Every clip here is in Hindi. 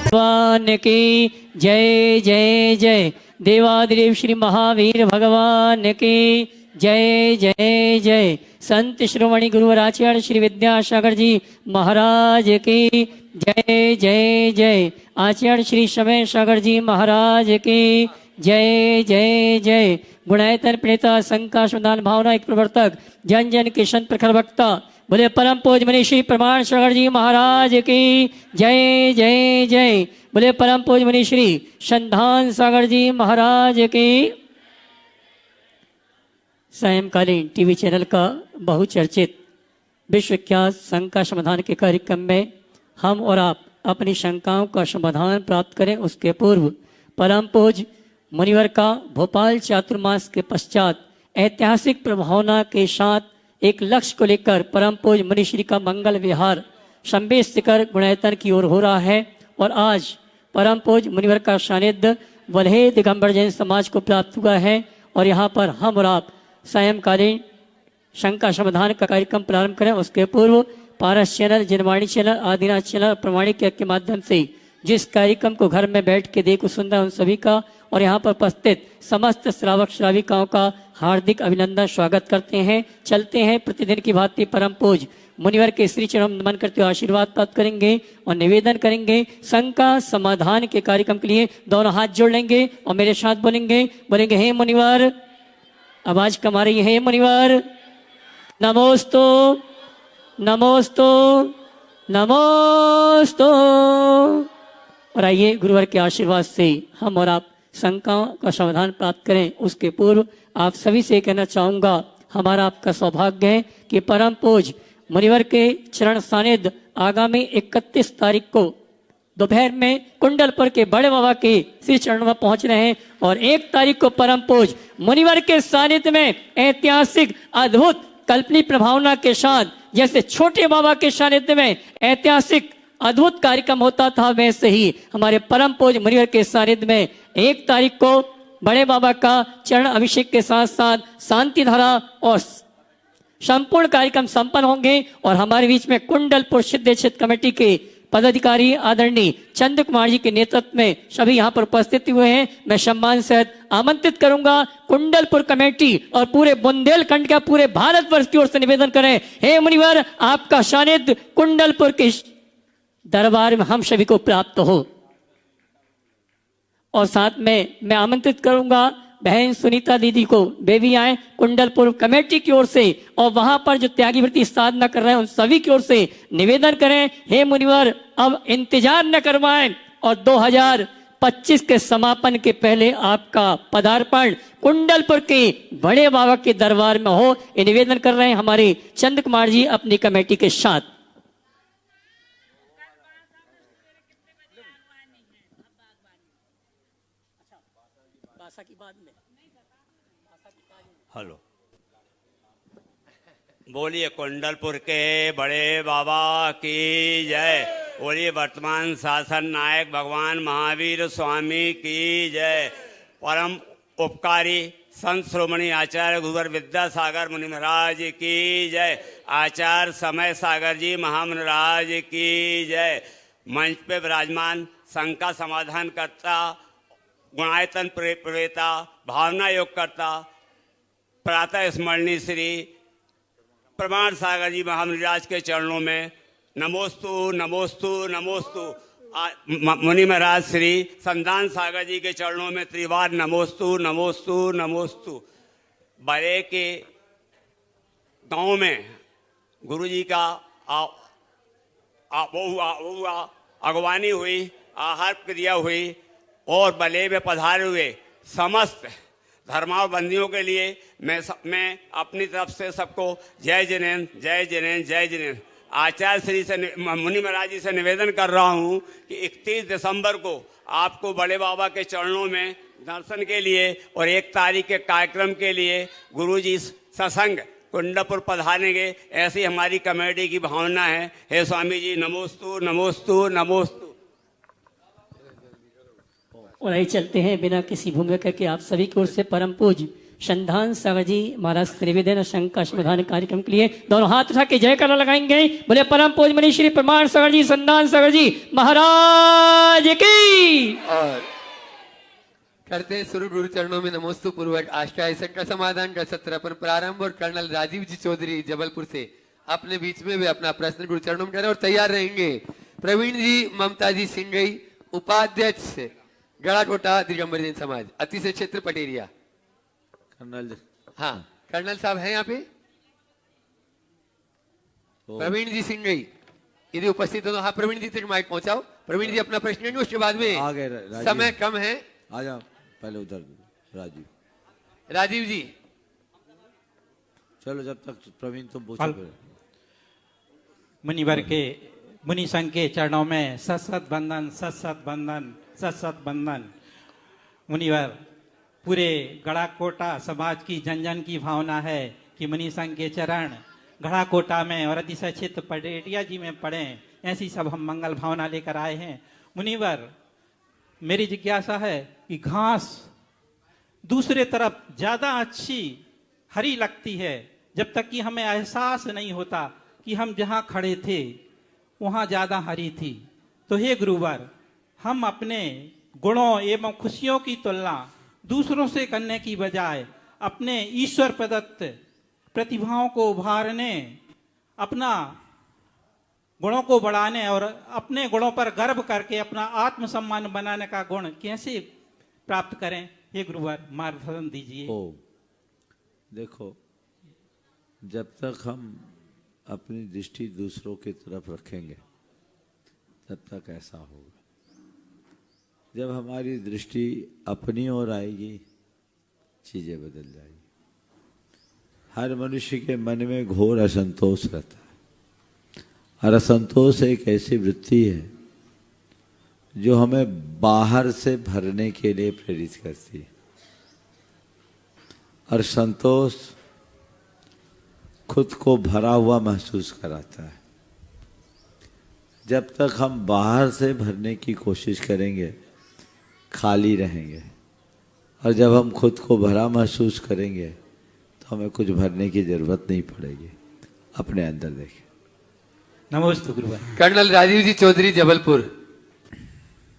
भगवान की जय जय जय। देवादिदेव श्री महावीर भगवान की जय जय जय। संत श्रोमणी गुरुवर आचार्य श्री विद्यासागर जी महाराज की जय जय जय। आचार्य श्री समय सागर जी महाराज की जय जय जय। गुणायतन प्रणेता संका सुदान भावना एक प्रवर्तक जन जन के संत प्रखर वक्ता बोले परम पूज मनीषी प्रमाण सागर जी महाराज की जय जय जय। बोले परम पूज मनीश्री संधान सागर जी महाराज की। सायंकालीन टीवी चैनल का बहुचर्चित विश्वविख्यात शंका समाधान के कार्यक्रम में हम और आप अपनी शंकाओं का समाधान प्राप्त करें उसके पूर्व परम पूज मुनिवर का भोपाल चातुर्मास के पश्चात ऐतिहासिक प्रभावना के साथ एक लक्ष्य को लेकर परम पूज मुनिश्री का मंगल विहार संवेश शिखर गुणायतन की ओर हो रहा है। और आज परम पूज मुनिवर का सानिध्य वल्हे दिगंबर जैन समाज को प्राप्त हुआ है और यहाँ पर हम और आप सायंकालीन शंका समाधान का कार्यक्रम प्रारंभ करें उसके पूर्व Paras channel Janvani channel Adinath channel Pramanik के माध्यम से जिस कार्यक्रम को घर में बैठ के देखो सुंदर उन सभी का और यहाँ पर उपस्थित समस्त श्रावक श्राविकाओं का हार्दिक अभिनंदन स्वागत करते हैं। चलते हैं प्रतिदिन की भांति परम पूज मुनिवर के श्री चरण नमन करते हुए आशीर्वाद प्राप्त करेंगे और निवेदन करेंगे शंका समाधान के कार्यक्रम के लिए दोनों हाथ जोड़ लेंगे और मेरे साथ बोलेंगे हे मुनिवर। आवाज कमा रही है मुनिवर। नमोस्तु नमोस्तु नमोस्तु। और आइए गुरुवर के आशीर्वाद से हम और आप शंकाओं का समाधान प्राप्त करें उसके पूर्व आप सभी से कहना चाहूँगा हमारा आपका सौभाग्य है कि परम पूज मुनिवर के चरण सानिध्य आगामी 31 तारीख को दोपहर में कुंडलपुर के बड़े बाबा के श्री चरणों में पहुंच रहे हैं और 1 तारीख को परम पूज मुनिवर के सानिध्य में ऐतिहासिक अद्भुत कल्पनिक प्रभावना के साथ जैसे छोटे बाबा के सानिध्य में ऐतिहासिक अद्भुत कार्यक्रम होता था वैसे ही हमारे परम पूज मुनिवर के सानिध्य में 1 तारीख को बड़े बाबा का चरण अभिषेक के साथ साथ शांति धारा और संपूर्ण कार्यक्रम संपन्न होंगे। और हमारे बीच में कुंडलपुर सिद्ध क्षेत्र कमेटी के पदाधिकारी आदरणीय चंद्र कुमार जी के नेतृत्व में सभी यहाँ पर उपस्थित हुए हैं। मैं सम्मान सहित आमंत्रित करूंगा कुंडलपुर कमेटी और पूरे बुंदेलखंड का पूरे भारतवर्ष की ओर से निवेदन करें हे मुनिवर आपका सानिध्य कुंडलपुर के दरबार में हम सभी को प्राप्त हो। और साथ में मैं आमंत्रित करूंगा बहन सुनीता दीदी को वे भी आए कुंडलपुर कमेटी की ओर से और वहां पर जो त्यागी वृत्ति साधना कर रहे हैं उन सभी की ओर से निवेदन करें हे मुनिवर अब इंतजार न करवाएं और 2025 के समापन के पहले आपका पदार्पण कुंडलपुर के बड़े बाबा के दरबार में हो। ये निवेदन कर रहे हैं हमारे चंद्र कुमार जी अपनी कमेटी के साथ। हेलो बोलिए कुंडलपुर के बड़े बाबा की जय। बोलिए वर्तमान शासन नायक भगवान महावीर स्वामी की जय। परम उपकारी संत श्रोमणी आचार्य गुरुवर विद्यासागर मुनि महाराज की जय। आचार्य समय सागर जी महामहाराज की जय। मंच पे विराजमान शंका समाधान करता गुणायतन प्रेता भावना योग करता प्रातः स्मरणीय श्री प्रमाण सागर जी महामहाराज के चरणों में नमोस्तु नमोस्तु नमोस्तु। मुनि महाराज श्री संधान सागर जी के चरणों में त्रिवार नमोस्तु नमोस्तु नमोस्तु। बड़े के गांव में गुरु जी का अगवानी हुई आहार क्रिया हुई और बले में पधारे हुए समस्त धर्मावलंबियों के लिए मैं अपनी तरफ से सबको जय जिनेन्द्र जय जिनेन्द्र जय जिनेन्द्र। आचार्य श्री से मुनि महाराज जी से निवेदन कर रहा हूँ कि 31 दिसंबर को आपको बड़े बाबा के चरणों में दर्शन के लिए और 1 तारीख के कार्यक्रम के लिए गुरुजी सत्संग कुंडलपुर पधारेंगे ऐसी हमारी कमेटी की भावना है। हे स्वामी जी नमोस्तु नमोस्तु नमोस्तु। और आइए चलते हैं बिना किसी भूमिका के आप सभी की ओर से परम पूज संधान सागर जी महाराज त्रिवेदन शंका समाधान कार्यक्रम के लिए दोनों हाथ उठा के जयकारा लगाएंगे। बोले परम पूज्य मणि श्री प्रमाण सागर जी संधान सागर जी महाराज की। और करते हैं शुरू गुरु चरणों में नमोस्तु पूर्वक आष्टा शंका समाधान का सत्र अपन प्रारंभ। और कर्नल राजीव जी चौधरी जबलपुर से अपने बीच में वे अपना प्रश्न गुरु चरणों में करें और तैयार रहेंगे। प्रवीण जी ममता जी सिंगई उपाध्यक्ष गड़ाकोटा दिगंबर जैन समाज अतिशय क्षेत्र पटेरिया। कर्नल हाँ कर्नल साहब हैं यहाँ पे। प्रवीण जी सिंगई यदि उपस्थित हो तो हाँ प्रवीण जी तक माइक पहुंचाओ। प्रवीण जी अपना प्रश्न करेंगे उसके बाद में आ गए राजीव। समय कम है। आ जाओ पहले उधर राजीव जी चलो जब तक प्रवीण तुम पूछो फिर। मुनिवर के मुनि संघ के चरणों में सत सत बंधन सत सत बंधन सत सत बंधन। मुनिवर पूरे गड़ाकोटा समाज की जन जन की भावना है कि मुनि संघ के चरण गड़ाकोटा में और अतिशय क्षेत्र पटेटिया जी में पड़े। ऐसी सब हम मंगल भावना लेकर आए हैं। मुनिवर मेरी जिज्ञासा है कि घास दूसरे तरफ ज्यादा अच्छी हरी लगती है जब तक कि हमें एहसास नहीं होता कि हम जहाँ खड़े थे वहाँ ज्यादा हरी थी। तो हे गुरुवर हम अपने गुणों एवं खुशियों की तुलना दूसरों से करने की बजाय अपने ईश्वर प्रदत्त प्रतिभाओं को उभारने अपना गुणों को बढ़ाने और अपने गुणों पर गर्व करके अपना आत्मसम्मान बनाने का गुण कैसे प्राप्त करें हे गुरुवर मार्गदर्शन दीजिए। ओ देखो जब तक हम अपनी दृष्टि दूसरों की तरफ रखेंगे तब तक ऐसा होगा। जब हमारी दृष्टि अपनी ओर आएगी चीजें बदल जाएगी। हर मनुष्य के मन में घोर असंतोष रहता है और असंतोष एक ऐसी वृत्ति है जो हमें बाहर से भरने के लिए प्रेरित करती है। और संतोष खुद को भरा हुआ महसूस कराता है। जब तक हम बाहर से भरने की कोशिश करेंगे खाली रहेंगे और जब हम खुद को भरा महसूस करेंगे तो हमें कुछ भरने की जरूरत नहीं पड़ेगी। अपने अंदर देखें। नमस्ते गुरुवर। कर्नल राजीव जी चौधरी जबलपुर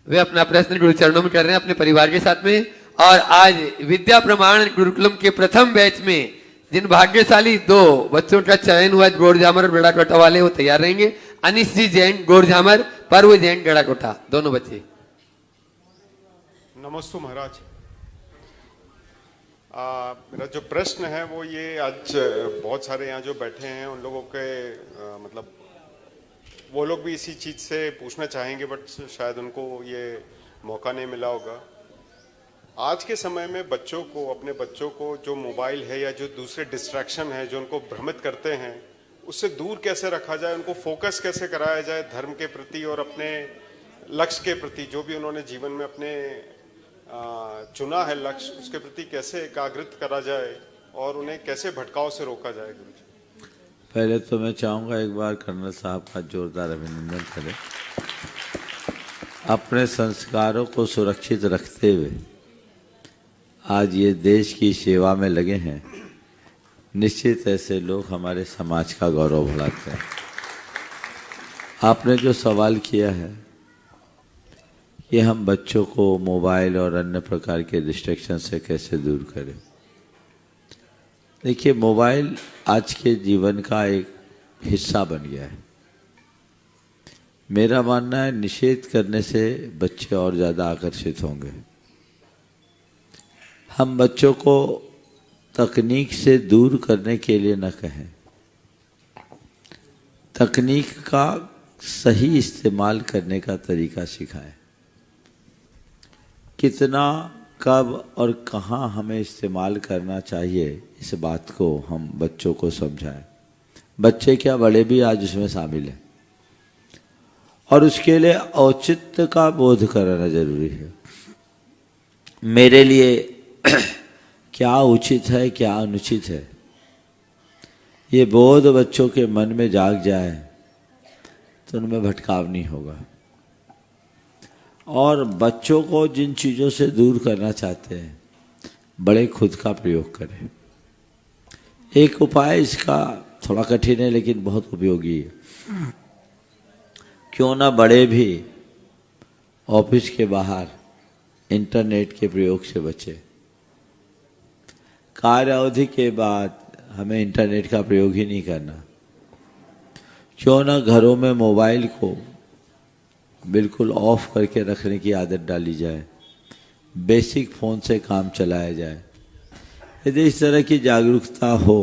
वे अपना प्रश्न गुरु चरणों में कर रहे हैं अपने परिवार के साथ में। और आज विद्या प्रमाण गुरुकुलम के प्रथम बैच में जिन भाग्यशाली 2 बच्चों का चयन हुआ गोरझामर और गड़ाकोटा वाले वो तैयार रहेंगे। अनिश जी जैन गोरझामर, पर्व जैन गड़ाकोटा दोनों बच्चे। नमस्ते महाराज। मेरा जो प्रश्न है वो ये आज बहुत सारे यहाँ जो बैठे हैं उन लोगों के मतलब वो लोग भी इसी चीज से पूछना चाहेंगे बट शायद उनको ये मौका नहीं मिला होगा। आज के समय में बच्चों को अपने बच्चों को जो मोबाइल है या जो दूसरे डिस्ट्रैक्शन है जो उनको भ्रमित करते हैं उससे दूर कैसे रखा जाए, उनको फोकस कैसे कराया जाए धर्म के प्रति और अपने लक्ष्य के प्रति जो भी उन्होंने जीवन में अपने चुना है लक्ष्य उसके प्रति कैसे एकाग्रित करा जाए और उन्हें कैसे भटकाव से रोका जाए। पहले तो मैं चाहूँगा एक बार कर्नल साहब का जोरदार अभिनंदन करें। अपने संस्कारों को सुरक्षित रखते हुए आज ये देश की सेवा में लगे हैं। निश्चित ऐसे लोग हमारे समाज का गौरव बढ़ाते हैं। आपने जो सवाल किया है कि हम बच्चों को मोबाइल और अन्य प्रकार के डिस्ट्रैक्शन से कैसे दूर करें। देखिए मोबाइल आज के जीवन का एक हिस्सा बन गया है। मेरा मानना है निषेध करने से बच्चे और ज़्यादा आकर्षित होंगे। हम बच्चों को तकनीक से दूर करने के लिए न कहें, तकनीक का सही इस्तेमाल करने का तरीका सिखाएं। कितना कब और कहाँ हमें इस्तेमाल करना चाहिए इस बात को हम बच्चों को समझाएं। बच्चे क्या बड़े भी आज उसमें शामिल हैं और उसके लिए औचित्य का बोध कराना जरूरी है। मेरे लिए क्या उचित है क्या अनुचित है ये बोध बच्चों के मन में जाग जाए तो उनमें भटकाव नहीं होगा। और बच्चों को जिन चीज़ों से दूर करना चाहते हैं बड़े खुद का प्रयोग करें। एक उपाय इसका थोड़ा कठिन है लेकिन बहुत उपयोगी है। क्यों ना बड़े भी ऑफिस के बाहर इंटरनेट के प्रयोग से बचे। कार्य अवधि के बाद हमें इंटरनेट का प्रयोग ही नहीं करना। क्यों ना घरों में मोबाइल को बिल्कुल ऑफ करके रखने की आदत डाली जाए, बेसिक फ़ोन से काम चलाया जाए। यदि इस तरह की जागरूकता हो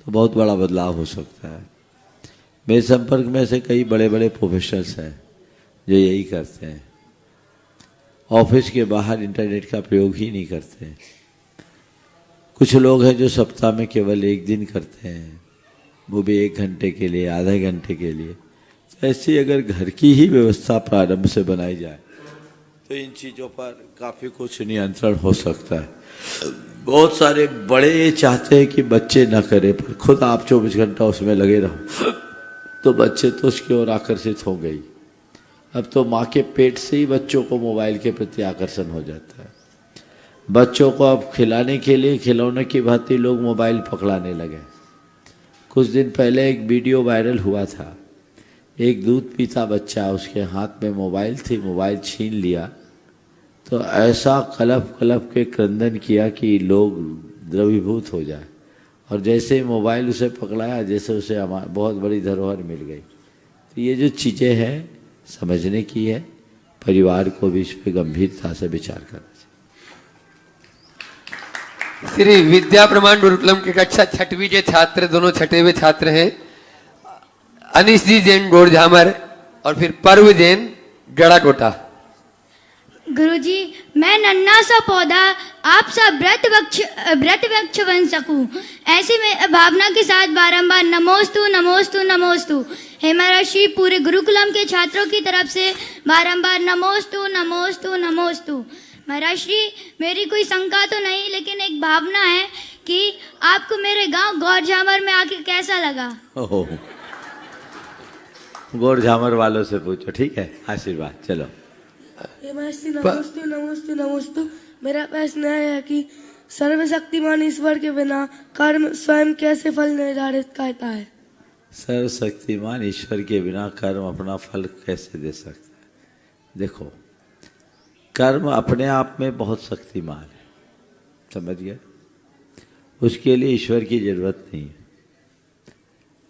तो बहुत बड़ा बदलाव हो सकता है। मेरे संपर्क में से कई बड़े बड़े प्रोफेशनल्स हैं जो यही करते हैं, ऑफिस के बाहर इंटरनेट का प्रयोग ही नहीं करते हैं। कुछ लोग हैं जो सप्ताह में केवल एक दिन करते हैं, वो भी 1 घंटे के लिए, आधे घंटे के लिए। तो ऐसी अगर घर की ही व्यवस्था प्रारंभ से बनाई जाए तो इन चीज़ों पर काफ़ी कुछ नियंत्रण हो सकता है। बहुत सारे बड़े चाहते हैं कि बच्चे न करें, पर खुद आप 24 घंटा उसमें लगे रहो तो बच्चे तो उसकी ओर आकर्षित हो गई। अब तो माँ के पेट से ही बच्चों को मोबाइल के प्रति आकर्षण हो जाता है। बच्चों को अब खिलाने के लिए खिलौने की भांति लोग मोबाइल पकड़ाने लगे। कुछ दिन पहले एक वीडियो वायरल हुआ था, एक दूध पीता बच्चा, उसके हाथ में मोबाइल थी, मोबाइल छीन लिया तो ऐसा कलप कलप के क्रंदन किया कि लोग द्रवीभूत हो जाए। और जैसे ही मोबाइल उसे पकड़ाया, जैसे उसे बहुत बड़ी धरोहर मिल गई। तो ये जो चीज़ें हैं समझने की है, परिवार को भी इस पर गंभीरता से विचार करना चाहिए। श्री विद्या प्रमाण गुरुकुलम के कक्षा 6वीं के छात्र, दोनों छठे हुए छात्र हैं, अनिश जी जैन गोरझामर और फिर पर्व जैन गड़ाकोटा। गुरुजी, मैं नन्हा सा पौधा आप सा व्रत वृक्ष बन सकूं, ऐसी में भावना के साथ बारंबार नमोस्तु नमोस्तु नमोस्तु। हे महर्षि, पूरे गुरुकुलम के छात्रों की तरफ से बारंबार नमोस्तु नमोस्तु नमोस्तु। महर्षि, मेरी कोई शंका तो नहीं, लेकिन एक भावना है कि आपको मेरे गांव गौरझामर में आके कैसा लगा? गौरझामर वालों से पूछो, ठीक है? आशीर्वाद। चलो। नमोस्तु नमोस्तु नमोस्तु। मेरा प्रश्न है कि सर्वशक्तिमान ईश्वर के बिना कर्म स्वयं कैसे फल निर्धारित करता है? सर्वशक्तिमान ईश्वर के बिना कर्म अपना फल कैसे दे सकता है? देखो, कर्म अपने आप में बहुत शक्तिमान है, समझ गए? उसके लिए ईश्वर की जरूरत नहीं है।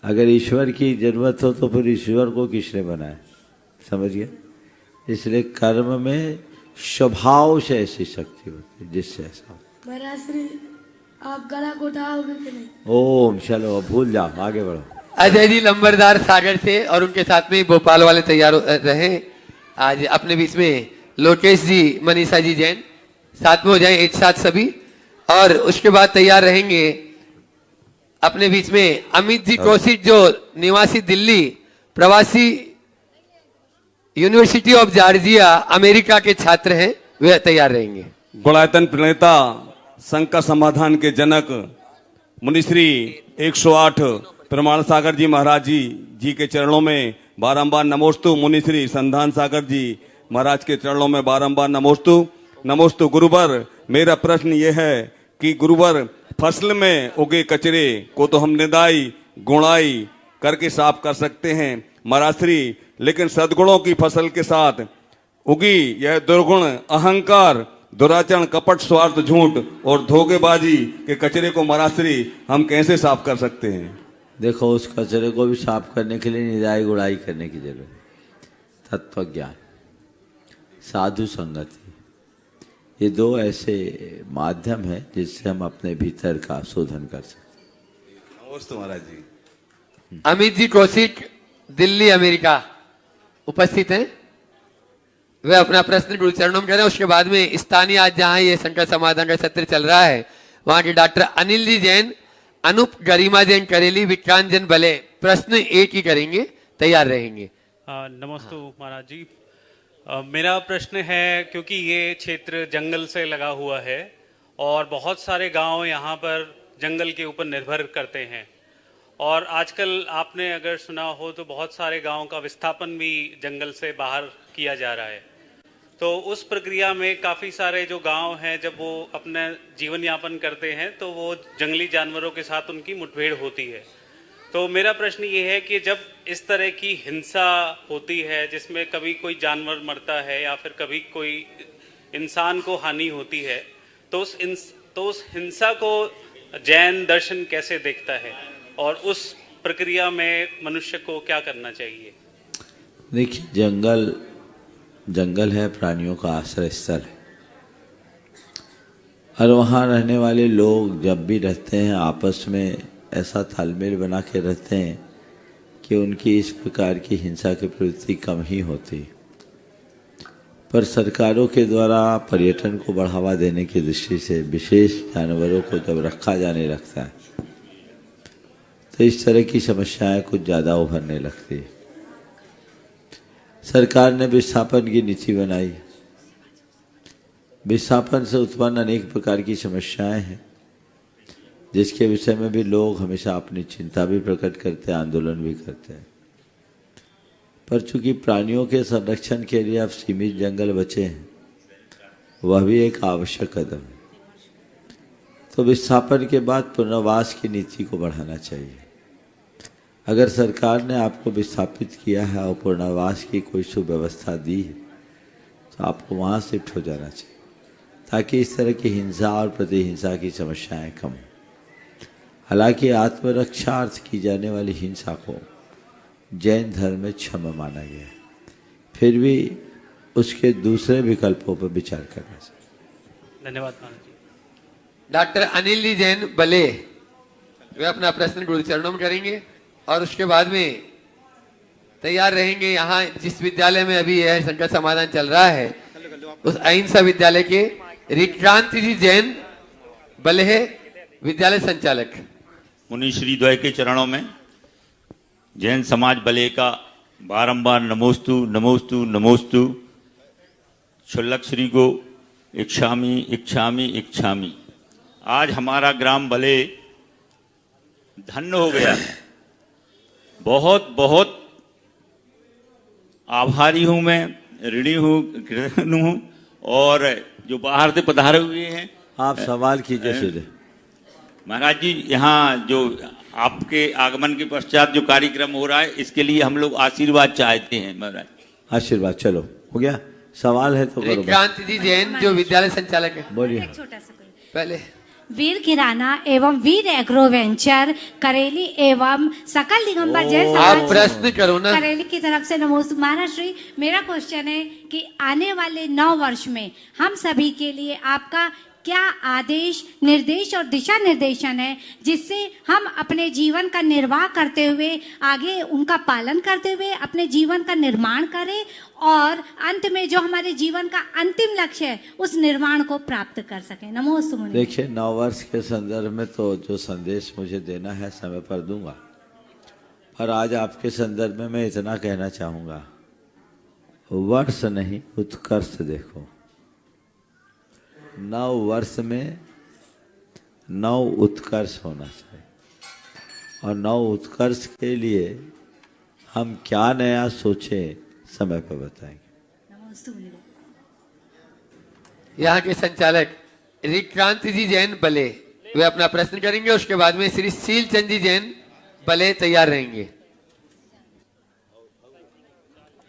अगर ईश्वर की जरूरत हो तो फिर ईश्वर को किसने बनाया? समझ गए? इसलिए कर्म में स्वभाव से ऐसी शक्ति होती है जिससे ऐसा हो। महाराज, आप गड़ाकोटा आओगे कि नहीं? ओम, चलो भूल जाओ, आगे बढ़ो। अजय जी लंबरदार सागर से और उनके साथ में भोपाल वाले तैयार रहे। आज अपने बीच में लोकेश जी, मनीषा जी जैन साथ में हो जाए एक साथ सभी, और उसके बाद तैयार रहेंगे अपने बीच में अमित जी कौशिक, जो निवासी दिल्ली, प्रवासी यूनिवर्सिटी ऑफ जॉर्जिया अमेरिका के छात्र हैं, वे तैयार रहेंगे। गुणायतन प्रणेता, संघ का समाधान के जनक, मुनिश्री 108 प्रमाण सागर जी महाराज जी के चरणों में बारंबार नमोस्तु। मुनिश्री संधान सागर जी महाराज के चरणों में बारंबार नमोस्तु नमोस्तु। गुरुवर, मेरा प्रश्न ये है कि गुरुवर, फसल में उगे कचरे को तो हम निदाई गुणाई करके साफ कर सकते हैं महाराज, लेकिन सद्गुणों की फसल के साथ उगी यह दुर्गुण, अहंकार, दुराचरण, कपट, स्वार्थ, झूठ और धोखेबाजी के कचरे को महाराज हम कैसे साफ कर सकते हैं? देखो, उस कचरे को भी साफ करने के लिए निदाई गुड़ाई करने की जरूरत है। तत्व ज्ञान, साधु संगति, ये दो ऐसे माध्यम हैं जिससे हम अपने भीतर का शोधन कर सकते हैं। नमस्ते महाराज जी। अमित जी कौशिक, दिल्ली अमेरिका उपस्थित हैं। वे अपना प्रश्न गुरु चरणों में करें। उसके बाद में स्थानीय, आज जहां ये संकट समाधान का सत्र चल रहा है, वहां के डॉक्टर अनिल जी जैन, अनूप गरिमा जैन करेली, विक्रांत जैन भले प्रश्न एक ही करेंगे, तैयार रहेंगे। नमस्ते महाराज जी। मेरा प्रश्न है, क्योंकि ये क्षेत्र जंगल से लगा हुआ है और बहुत सारे गांव यहाँ पर जंगल के ऊपर निर्भर करते हैं, और आजकल आपने अगर सुना हो तो बहुत सारे गांवों का विस्थापन भी जंगल से बाहर किया जा रहा है। तो उस प्रक्रिया में काफ़ी सारे जो गांव हैं, जब वो अपना जीवन यापन करते हैं तो वो जंगली जानवरों के साथ उनकी मुठभेड़ होती है। तो मेरा प्रश्न ये है कि जब इस तरह की हिंसा होती है जिसमें कभी कोई जानवर मरता है या फिर कभी कोई इंसान को हानि होती है, तो उस हिंसा को जैन दर्शन कैसे देखता है और उस प्रक्रिया में मनुष्य को क्या करना चाहिए? देखिए, जंगल है, प्राणियों का आश्रय स्थल है, और वहाँ रहने वाले लोग जब भी रहते हैं आपस में ऐसा तालमेल बना के रहते हैं कि उनकी इस प्रकार की हिंसा की प्रवृत्ति कम ही होती। पर सरकारों के द्वारा पर्यटन को बढ़ावा देने की दृष्टि से विशेष जानवरों को जब रखा जाने लगता है तो इस तरह की समस्याएं कुछ ज़्यादा उभरने लगती है। सरकार ने विस्थापन की नीति बनाई। विस्थापन से उत्पन्न अनेक प्रकार की समस्याएं हैं जिसके विषय में भी लोग हमेशा अपनी चिंता भी प्रकट करते हैं, आंदोलन भी करते हैं। पर चूंकि प्राणियों के संरक्षण के लिए अब सीमित जंगल बचे हैं, वह भी एक आवश्यक कदम है। तो विस्थापन के बाद पुनर्वास की नीति को बढ़ाना चाहिए। अगर सरकार ने आपको विस्थापित किया है और पुनर्वास की कोई सुव्यवस्था दी है तो आपको वहाँ शिफ्ट हो जाना चाहिए ताकि इस तरह की हिंसा और प्रतिहिंसा की समस्याएं कम हों। हालांकि आत्मरक्षार्थ की जाने वाली हिंसा को जैन धर्म में क्षमा माना गया है, फिर भी उसके दूसरे विकल्पों पर विचार करना चाहिए। धन्यवाद महाराज जी। डॉक्टर अनिल जी जैन बले वे अपना प्रश्न गुरु चरणों में करेंगे और उसके बाद में तैयार रहेंगे। यहाँ जिस विद्यालय में अभी यह संकट समाधान चल रहा है उस अहिंसा विद्यालय के रिक्रांति जी जैन बले विद्यालय संचालक। मुनि श्री द्वय के चरणों में जैन समाज बले का बारंबार नमोस्तु नमोस्तु नमोस्तु। क्षुल्लक श्री को इच्छामी इच्छामी इच्छामी। आज हमारा ग्राम बले धन्य हो गया। बहुत बहुत आभारी हूं मैं, ऋणी हूं, कृतज्ञ हूं। और जो बाहर से पधारे हुए हैं, आप सवाल कीजिए सीधे। महाराज जी, यहाँ जो आपके आगमन के पश्चात जो कार्यक्रम हो रहा है इसके लिए हम लोग आशीर्वाद चाहते हैं महाराज। आशीर्वाद, चलो हो गया। सवाल है तो करो। क्रांति जी जैन जो विद्यालय संचालक है, बोलिए। पहले वीर किराना एवं वीर एग्रो वेंचर करेली एवं सकल दिगंबर जैन आप प्रश्न करो ना। करेली की तरफ से नमोस्तु। महाराज श्री, मेरा क्वेश्चन है कि आने वाले 9 वर्ष में हम सभी के लिए आपका क्या आदेश, निर्देश और दिशा निर्देशन है जिससे हम अपने जीवन का निर्वाह करते हुए आगे उनका पालन करते हुए अपने जीवन का निर्माण करें और अंत में जो हमारे जीवन का अंतिम लक्ष्य है उस निर्माण को प्राप्त कर सकें। नमोस्तु मुनि। देखिए, 9 वर्ष के संदर्भ में तो जो संदेश मुझे देना है समय पर दूंगा, पर आज आपके संदर्भ में मैं इतना कहना चाहूँगा, वर्ष नहीं उत्कर्ष देखो। 9 वर्ष में 9 उत्कर्ष होना चाहिए और 9 उत्कर्ष के लिए हम क्या नया सोचे समय पर बताएंगे। यहाँ के संचालक रिक्रांति जी जैन बले वे अपना प्रश्न करेंगे। उसके बाद में श्री शील चंद जी जैन बले तैयार रहेंगे।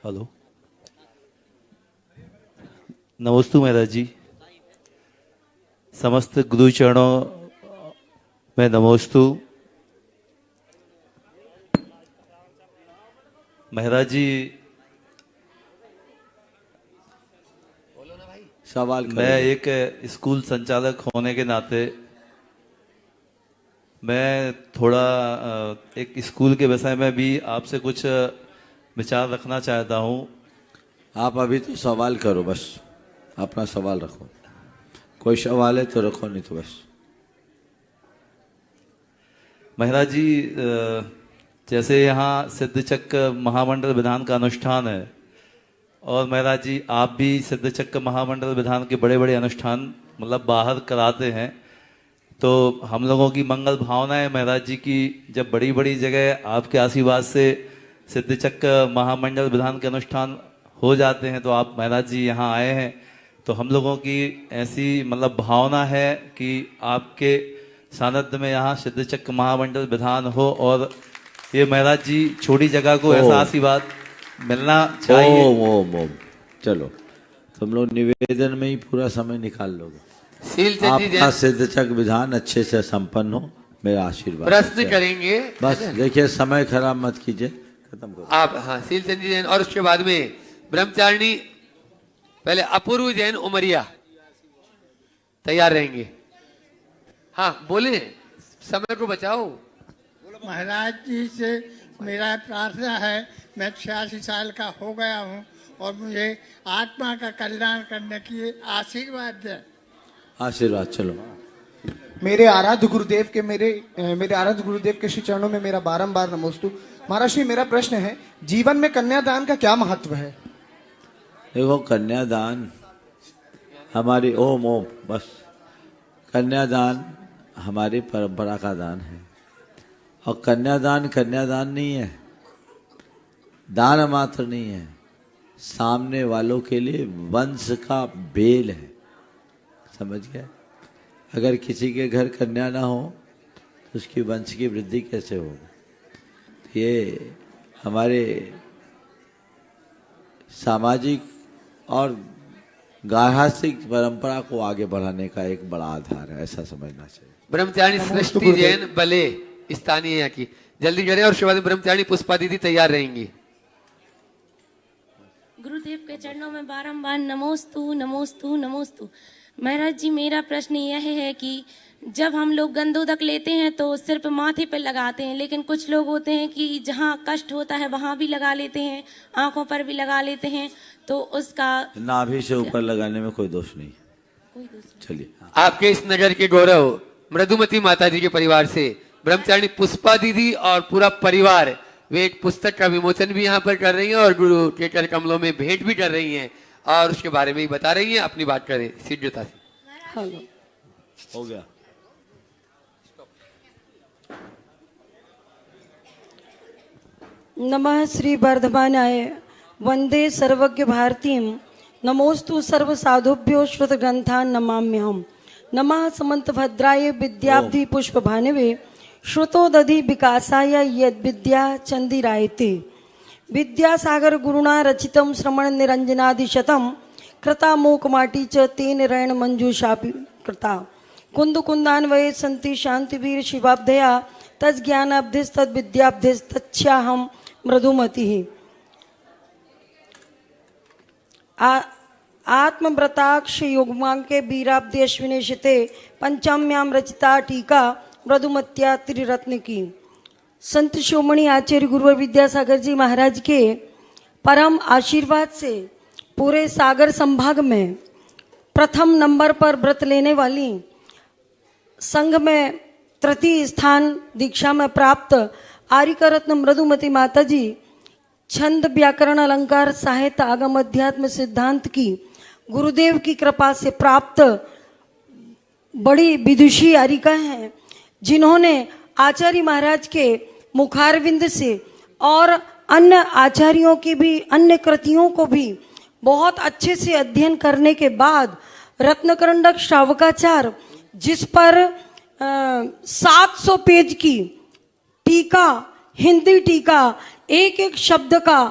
हेलो, नमस्ते महाराज जी। समस्त गुरु चरणों में नमोस्तु। महाराज जी, सवाल मैं एक स्कूल संचालक होने के नाते मैं थोड़ा एक स्कूल के विषय में भी आपसे कुछ विचार रखना चाहता हूँ। आप अभी तो सवाल करो, बस अपना सवाल रखो। कोई सवाल है तो रखो, नहीं तो बस। महाराज जी, जैसे यहाँ सिद्धचक्र महामंडल विधान का अनुष्ठान है और महाराज जी आप भी सिद्धचक्र महामंडल विधान के बड़े बड़े अनुष्ठान मतलब बाहर कराते हैं, तो हम लोगों की मंगल भावना है महाराज जी की जब बड़ी बड़ी जगह आपके आशीर्वाद से सिद्धचक्र महामंडल विधान के अनुष्ठान हो जाते हैं। तो आप महाराज जी यहाँ आए हैं तो हम लोगों की ऐसी मतलब भावना है कि आपके सानिध्य में यहाँ सिद्ध चक्र महामंडल विधान हो और ये महाराज जी छोटी जगह को ऐसा आशीर्वाद मिलना चाहिए। ओम ओम ओम। चलो तुम लोग निवेदन में ही पूरा समय निकाल लोगे। शीलचंद जी आपका सिद्ध चक्र विधान अच्छे से संपन्न हो, मेरा आशीर्वाद। प्रश्न करेंगे बस देखिए, समय खराब मत कीजिए, खत्म करो आप। हाँ, शीलचंद जी जैन और उसके बाद में ब्रह्मचारिणी पहले अपूर्व जैन उमरिया तैयार रहेंगे। हाँ बोले, समय को बचाओ। महाराज जी से मेरा प्रार्थना है, मैं 86 साल का हो गया हूँ और मुझे आत्मा का कल्याण करने की आशीर्वाद दें। आशीर्वाद। चलो मेरे आराध्य गुरुदेव के श्री चरणों में मेरा बारंबार नमोस्तु। महाराज श्री, मेरा प्रश्न है, जीवन में कन्यादान का क्या महत्व है? देखो, कन्यादान हमारी ओम ओम बस, कन्यादान हमारी परंपरा का दान है। और कन्यादान नहीं है, दान मात्र नहीं है, सामने वालों के लिए वंश का बेल है। समझ गए? अगर किसी के घर कन्या ना हो तो उसकी वंश की वृद्धि कैसे होगी? ये हमारे सामाजिक और गार्हस्थ्यिक परंपरा को आगे बढ़ाने का एक बड़ा आधार है, ऐसा समझना चाहिए। ब्रह्मचारिणी सृष्टि जैन बले स्थानीय यहाँ की जल्दी करें और उसके बाद ब्रह्मचारिणी पुष्पा दीदी तैयार रहेंगी। गुरुदेव के चरणों में बारंबार नमोस्तु नमोस्तु नमोस्तु। महाराज जी, मेरा प्रश्न यह है कि जब हम लोग गंधोदक लेते हैं तो सिर्फ माथे पर लगाते हैं, लेकिन कुछ लोग होते हैं कि जहाँ कष्ट होता है वहां भी लगा लेते हैं, आंखों पर भी लगा लेते हैं, तो उसका नाभि से ऊपर लगाने में कोई दोष नहीं। चलिए, आपके इस नगर के गौरव मृदुमती माता जी के परिवार से ब्रह्मचारिणी पुष्पा दीदी और पूरा परिवार वे एक पुस्तक का विमोचन भी यहाँ पर कर रही हैं और गुरु के कर कमलों में भेंट भी कर रही हैं और उसके बारे में ही बता रही हैं। अपनी बात करें शीघ्रता से। हो गया। नमः श्री वर्धमानाय वंदे सर्वज्ञ भारतीम नमोस्तु सर्व साधुभ्यो श्रुत ग्रंथान नमाम्यहम्। नमः समंत भद्राय विद्याब्धि पुष्प भानवे श्रुतोदधि विकासाय यद विद्या चंदिरायते। विद्यासागर गुरुणा रचितम श्रवण निरंजनादिशतम कृता मूकमाटी च तेन रैण मंजूषापि कृता। कुंद कुंदान्वये संति शांतिवीर शिवाब्धया तज ज्ञानाब्धिस तद विद्याब्धिस तच्छाहम मृदुमति। आत्मव्रताक्ष युग्मांके वीराब्धि अश्विनी शिते पंचम्याम रचिता टीका मृदुमत्या त्रिरत्न की। संत शिरोमणि आचार्य गुरुवर विद्यासागर जी महाराज के परम आशीर्वाद से पूरे सागर संभाग में प्रथम नंबर पर व्रत लेने वाली, संघ में तृतीय स्थान दीक्षा में प्राप्त आर्यका रत्न मृदुमती माता जी छंद व्याकरण अलंकार साहित्य आगम अध्यात्म सिद्धांत की गुरुदेव की कृपा से प्राप्त बड़ी विदुषी आर्यिका हैं, जिन्होंने आचार्य महाराज के मुखारविंद से और अन्य आचार्यों की भी अन्य कृतियों को भी बहुत अच्छे से अध्ययन करने के बाद रत्नकरंडक श्रावकाचार, जिस पर 700 पेज की टीका, हिंदी टीका, एक एक शब्द का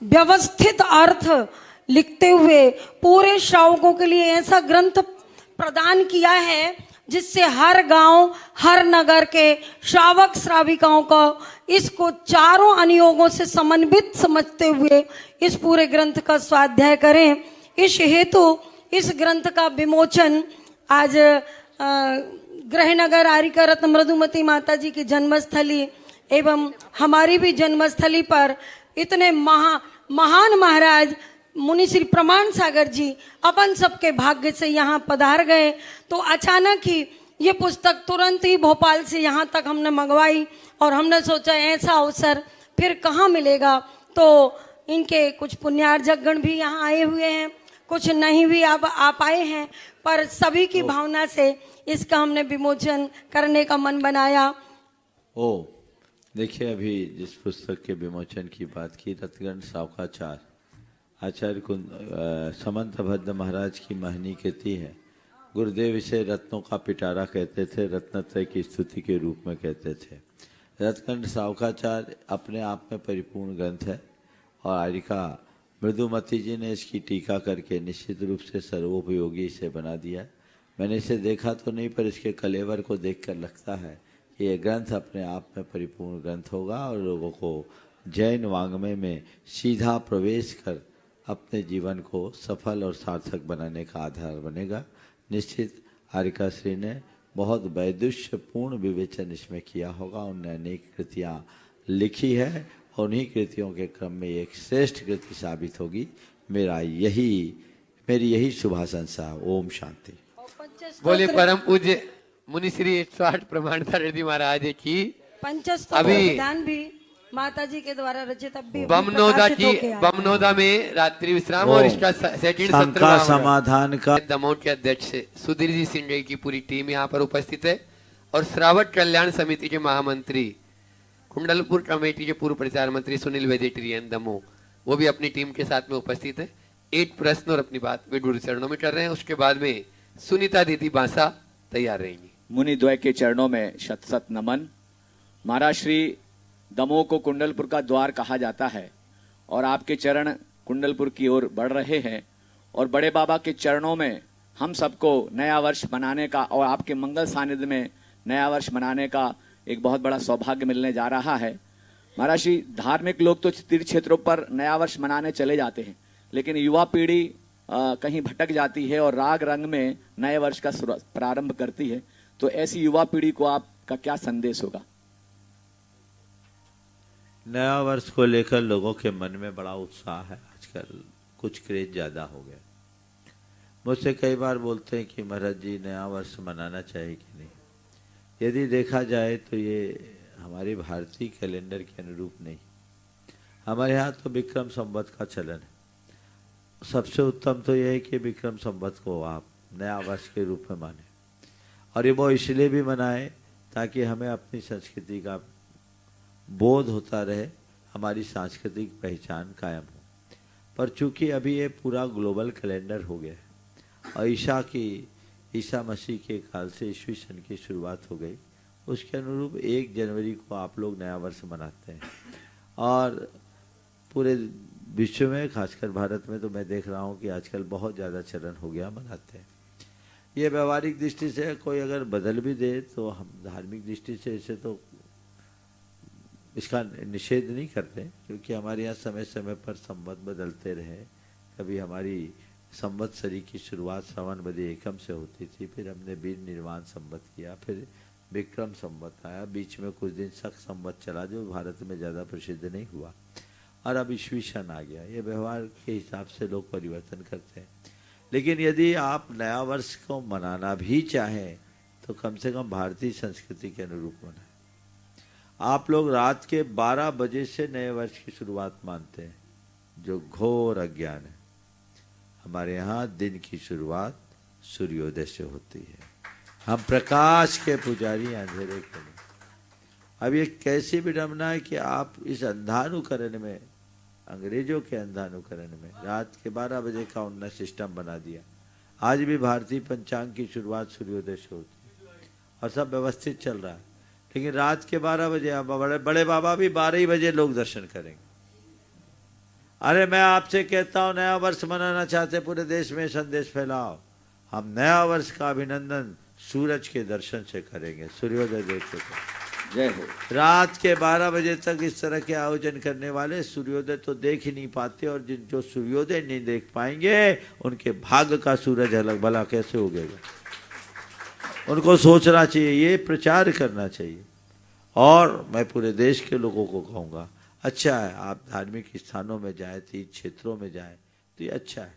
व्यवस्थित अर्थ लिखते हुए पूरे श्रावकों के लिए ऐसा ग्रंथ प्रदान किया है जिससे हर गांव हर नगर के श्रावक श्राविकाओं को इसको चारों अनुयोगों से समन्वित समझते हुए इस पूरे ग्रंथ का स्वाध्याय करें। इस हेतु इस ग्रंथ का विमोचन आज गृहनगर आर्यिका रत्न मृदुमती माता जी की जन्मस्थली एवं हमारी भी जन्मस्थली पर इतने महान महाराज मुनि श्री प्रमाण सागर जी अपन सबके भाग्य से यहाँ पधार गए। तो अचानक ही ये पुस्तक तुरंत ही भोपाल से यहाँ तक हमने मंगवाई और हमने सोचा ऐसा अवसर फिर कहाँ मिलेगा। तो इनके कुछ पुण्यार्जक गण भी यहाँ आए हुए हैं, कुछ नहीं भी आप आ पाए हैं, पर सभी की भावना से इसका हमने विमोचन करने का मन बनाया। देखिए, अभी जिस पुस्तक के विमोचन की बात की, रत्नकरंड श्रावकाचार आचार्य समंत भद्र महाराज की महनी कहती है, गुरुदेव इसे रत्नों का पिटारा कहते थे, रत्नत्रय की स्तुति के रूप में कहते थे। रत्नखंड सावकाचार्य अपने आप में परिपूर्ण ग्रंथ है और आरिका मृदुमती जी ने इसकी टीका करके निश्चित रूप से सर्वोपयोगी इसे बना दिया। मैंने इसे देखा तो नहीं, पर इसके कलेवर को देखकर लगता है कि यह ग्रंथ अपने आप में परिपूर्ण ग्रंथ होगा और लोगों को जैन वाङ्मय में सीधा प्रवेश कर अपने जीवन को सफल और सार्थक बनाने का आधार बनेगा। निश्चित आरिका श्री ने बहुत वैदुष्यपूर्ण विवेचन इसमें किया होगा। उन्होंने अनेक कृतियाँ लिखी है और उन्हीं कृतियों के क्रम में एक श्रेष्ठ कृति साबित होगी। मेरी यही शुभाशंसा। ओम शांति। बोले परम पूज्य मुनि श्री 108 प्रमाणधारी जी महाराज की पंचस्तोत्र विधान भी माता जी के द्वारा रचित अभी बमनोदा में रात्रि विश्राम और इसका सेकंड सत्र समाधान का दमोह के अध्यक्ष सुधीर जी सिंह की पूरी टीम यहाँ पर उपस्थित है और श्रावक कल्याण समिति के महामंत्री, कुंडलपुर कमेटी के पूर्व प्रचार मंत्री सुनील वेजिटेरियन दमोह, वो भी अपनी टीम के साथ में उपस्थित है। एक प्रश्न और अपनी बात वे गुरु चरणों में कर रहे हैं। उसके बाद में सुनीता दीदी बांसा तैयार रहेंगी। मुनि द्वय के चरणों में शत शत नमन। महाराज श्री, दमोह को कुंडलपुर का द्वार कहा जाता है और आपके चरण कुंडलपुर की ओर बढ़ रहे हैं और बड़े बाबा के चरणों में हम सबको नया वर्ष मनाने का और आपके मंगल सानिध्य में नया वर्ष मनाने का एक बहुत बड़ा सौभाग्य मिलने जा रहा है। महाराज श्री, धार्मिक लोग तो तीर्थ क्षेत्रों पर नया वर्ष मनाने चले जाते हैं, लेकिन युवा पीढ़ी कहीं भटक जाती है और राग रंग में नए वर्ष का प्रारंभ करती है। तो ऐसी युवा पीढ़ी को आपका क्या संदेश होगा? नया वर्ष को लेकर लोगों के मन में बड़ा उत्साह है। आजकल कुछ क्रेज ज्यादा हो गया। मुझसे कई बार बोलते हैं कि महाराज जी नया वर्ष मनाना चाहिए कि नहीं। यदि देखा जाए तो ये हमारे भारतीय कैलेंडर के अनुरूप नहीं। हमारे यहाँ तो विक्रम संवत का चलन है। सबसे उत्तम तो यह है कि विक्रम संवत को आप नया वर्ष के रूप में माने और ये वो इसलिए भी मनाए ताकि हमें अपनी संस्कृति का बोध होता रहे, हमारी सांस्कृतिक पहचान कायम हो। पर चूंकि अभी ये पूरा ग्लोबल कैलेंडर हो गया है और ईसा मसीह के काल से ईस्वी सन की शुरुआत हो गई, उसके अनुरूप 1 जनवरी को आप लोग नया वर्ष मनाते हैं और पूरे विश्व में, खासकर भारत में तो मैं देख रहा हूँ कि आजकल बहुत ज़्यादा चलन हो गया, मनाते हैं। ये व्यवहारिक दृष्टि से कोई अगर बदल भी दे तो हम धार्मिक दृष्टि से इसे तो इसका निषेध नहीं करते, क्योंकि हमारे यहाँ समय समय पर संवत बदलते रहे। कभी हमारी संवत्सरी की शुरुआत श्रवण बदे एकम से होती थी, फिर हमने वीर निर्वाण संवत किया, फिर विक्रम संवत आया, बीच में कुछ दिन शक संवत चला जो भारत में ज़्यादा प्रसिद्ध नहीं हुआ और अब ईस्वी सन आ गया। ये व्यवहार के हिसाब से लोग परिवर्तन करते हैं। लेकिन यदि आप नया वर्ष को मनाना भी चाहें तो कम से कम भारतीय संस्कृति के अनुरूप मनाएं। आप लोग रात के 12 बजे से नए वर्ष की शुरुआत मानते हैं, जो घोर अज्ञान है। हमारे यहाँ दिन की शुरुआत सूर्योदय से होती है। हम प्रकाश के पुजारी, अंधेरे के नहीं। अब ये कैसी विडंबना है कि आप इस अंधानुकरण में, अंग्रेजों के अंधानुकरण में रात के 12 बजे का उन्होंने सिस्टम बना दिया। आज भी भारतीय पंचांग की शुरुआत सूर्योदय से होती है और सब व्यवस्थित चल रहा है, लेकिन रात के 12 बजे अब बड़े बाबा भी 12 ही बजे लोग दर्शन करेंगे। अरे मैं आपसे कहता हूँ, नया वर्ष मनाना चाहते पूरे देश में संदेश फैलाओ। हम नया वर्ष का अभिनंदन सूरज के दर्शन से करेंगे, सूर्योदय देख के। जय हो। रात के 12 बजे तक इस तरह के आयोजन करने वाले सूर्योदय तो देख ही नहीं पाते, और जो सूर्योदय नहीं देख पाएंगे उनके भाग्य का सूरज अलग भला कैसे उगेगा। उनको सोचना चाहिए, ये प्रचार करना चाहिए। और मैं पूरे देश के लोगों को कहूँगा, अच्छा है आप धार्मिक स्थानों में जाए, तीर्थ क्षेत्रों में जाए तो ये अच्छा है,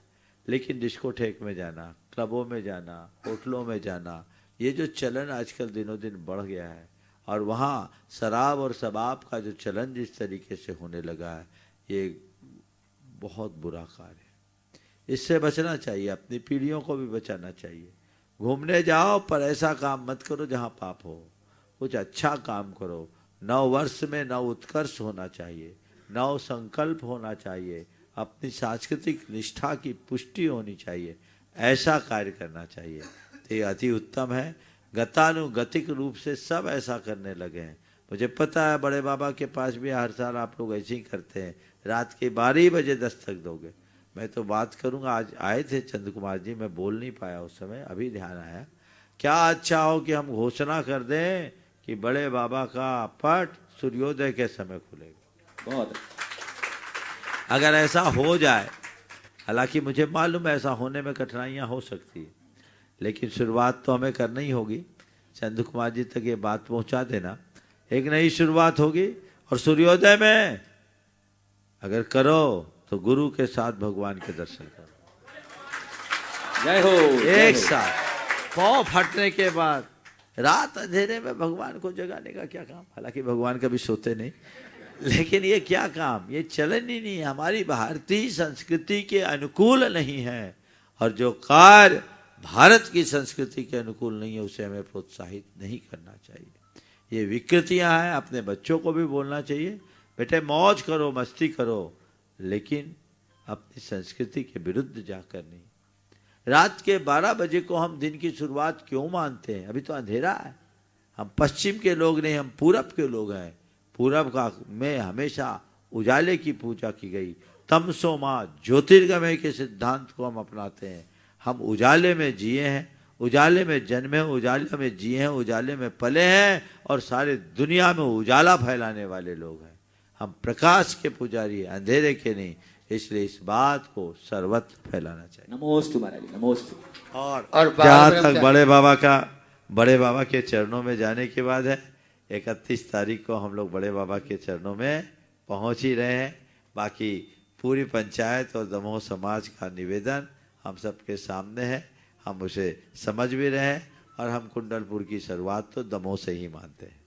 लेकिन डिस्कोटेक में जाना, क्लबों में जाना, होटलों में जाना, ये जो चलन आजकल दिनों दिन बढ़ गया है और वहाँ शराब और शबाब का जो चलन जिस तरीके से होने लगा है, ये बहुत बुरा कार्य है। इससे बचना चाहिए, अपनी पीढ़ियों को भी बचाना चाहिए। घूमने जाओ पर ऐसा काम मत करो जहाँ पाप हो, कुछ अच्छा काम करो। नव वर्ष में नव उत्कर्ष होना चाहिए, नव संकल्प होना चाहिए, अपनी सांस्कृतिक निष्ठा की पुष्टि होनी चाहिए, ऐसा कार्य करना चाहिए। तो ये अति उत्तम है। गतानुगतिक रूप से सब ऐसा करने लगे हैं। मुझे पता है बड़े बाबा के पास भी हर साल आप लोग ऐसे ही करते हैं, रात के 12 बजे दस्तक दोगे। मैं तो बात करूंगा, आज आए थे चंद कुमार जी, मैं बोल नहीं पाया उस समय, अभी ध्यान आया। क्या अच्छा हो कि हम घोषणा कर दें कि बड़े बाबा का पट सूर्योदय के समय खुलेगा। बहुत अगर ऐसा हो जाए, हालांकि मुझे मालूम है ऐसा होने में कठिनाइयां हो सकती है, लेकिन शुरुआत तो हमें करना ही होगी। चंद कुमार जी तक ये बात पहुंचा देना, एक नई शुरुआत होगी। और सूर्योदय में अगर करो तो गुरु के साथ भगवान के दर्शन करो। जय हो। एक साथ पाँव फटने के बाद रात अंधेरे में भगवान को जगाने का क्या काम। हालांकि भगवान कभी सोते नहीं, लेकिन ये क्या काम, ये चलन ही नहीं है, हमारी भारतीय संस्कृति के अनुकूल नहीं है। और जो कार्य भारत की संस्कृति के अनुकूल नहीं है उसे हमें प्रोत्साहित नहीं करना चाहिए। ये विकृतियां हैं, अपने बच्चों को भी बोलना चाहिए, बेटे मौज करो, मस्ती करो, लेकिन अपनी संस्कृति के विरुद्ध जाकर नहीं। रात के 12 बजे को हम दिन की शुरुआत क्यों मानते हैं? अभी तो अंधेरा है। हम पश्चिम के लोग नहीं, हम पूरब के लोग हैं। पूरब का में हमेशा उजाले की पूजा की गई, तमसो मां ज्योतिर्गमय के सिद्धांत को हम अपनाते हैं। हम उजाले में जिए हैं, उजाले में जन्मे, उजाले में जिए हैं, उजाले में पले हैं और सारे दुनिया में उजाला फैलाने वाले लोग हैं। हम प्रकाश के पुजारी हैं, अंधेरे के नहीं। इसलिए इस बात को सर्वत्र फैलाना चाहिए। नमोस्तु महाराज, नमोस्तु। और जहाँ तक बड़े बाबा के चरणों में जाने की बात है, 31 तारीख को हम लोग बड़े बाबा के चरणों में पहुंच ही रहे हैं। बाकी पूरी पंचायत और दमोह समाज का निवेदन हम सबके सामने है, हम उसे समझ भी रहे हैं और हम कुंडलपुर की शुरुआत तो दमोह से ही मानते हैं।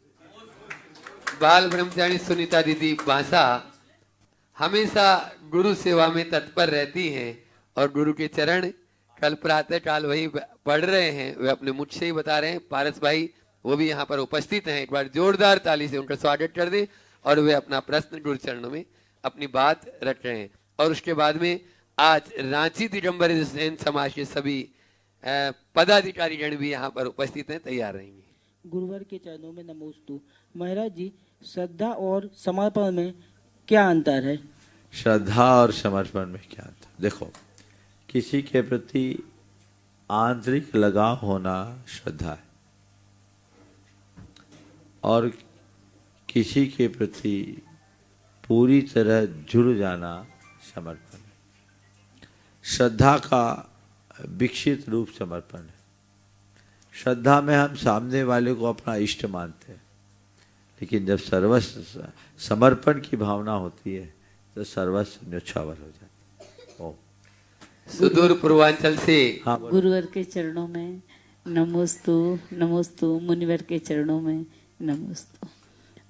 बाल ब्रह्मचारी सुनीता दीदी बांसा हमेशा गुरु सेवा में तत्पर रहती हैं और गुरु के चरण कल प्रातः काल वही पढ़ रहे हैं, वे अपने मुझ से ही बता रहे हैं। पारस भाई वो भी यहाँ पर उपस्थित हैं, एक बार जोरदार ताली से उनका स्वागत कर दें। और वे अपना प्रश्न गुरु चरणों में अपनी बात रख रहे हैं। और उसके बाद में आज रांची दिगंबर जैन समाज के सभी पदाधिकारीगण भी यहाँ पर उपस्थित हैं, तैयार रहेंगे। गुरुवर के चरणों में नमोस्तु। महाराज जी, श्रद्धा और समर्पण में क्या अंतर है? श्रद्धा और समर्पण में क्या अंतर? देखो, किसी के प्रति आंतरिक लगाव होना श्रद्धा है और किसी के प्रति पूरी तरह जुड़ जाना समर्पण है। श्रद्धा का विकसित रूप समर्पण है। श्रद्धा में हम सामने वाले को अपना इष्ट मानते हैं, लेकिन जब सर्वस्व समर्पण की भावना होती है तो सर्वस्व न्योछावर हो जाता है। सुदूर पूर्वांचल से गुरुवर के चरणों में नमोस्तु, नमोस्तु। मुनिवर के चरणों में नमोस्तु।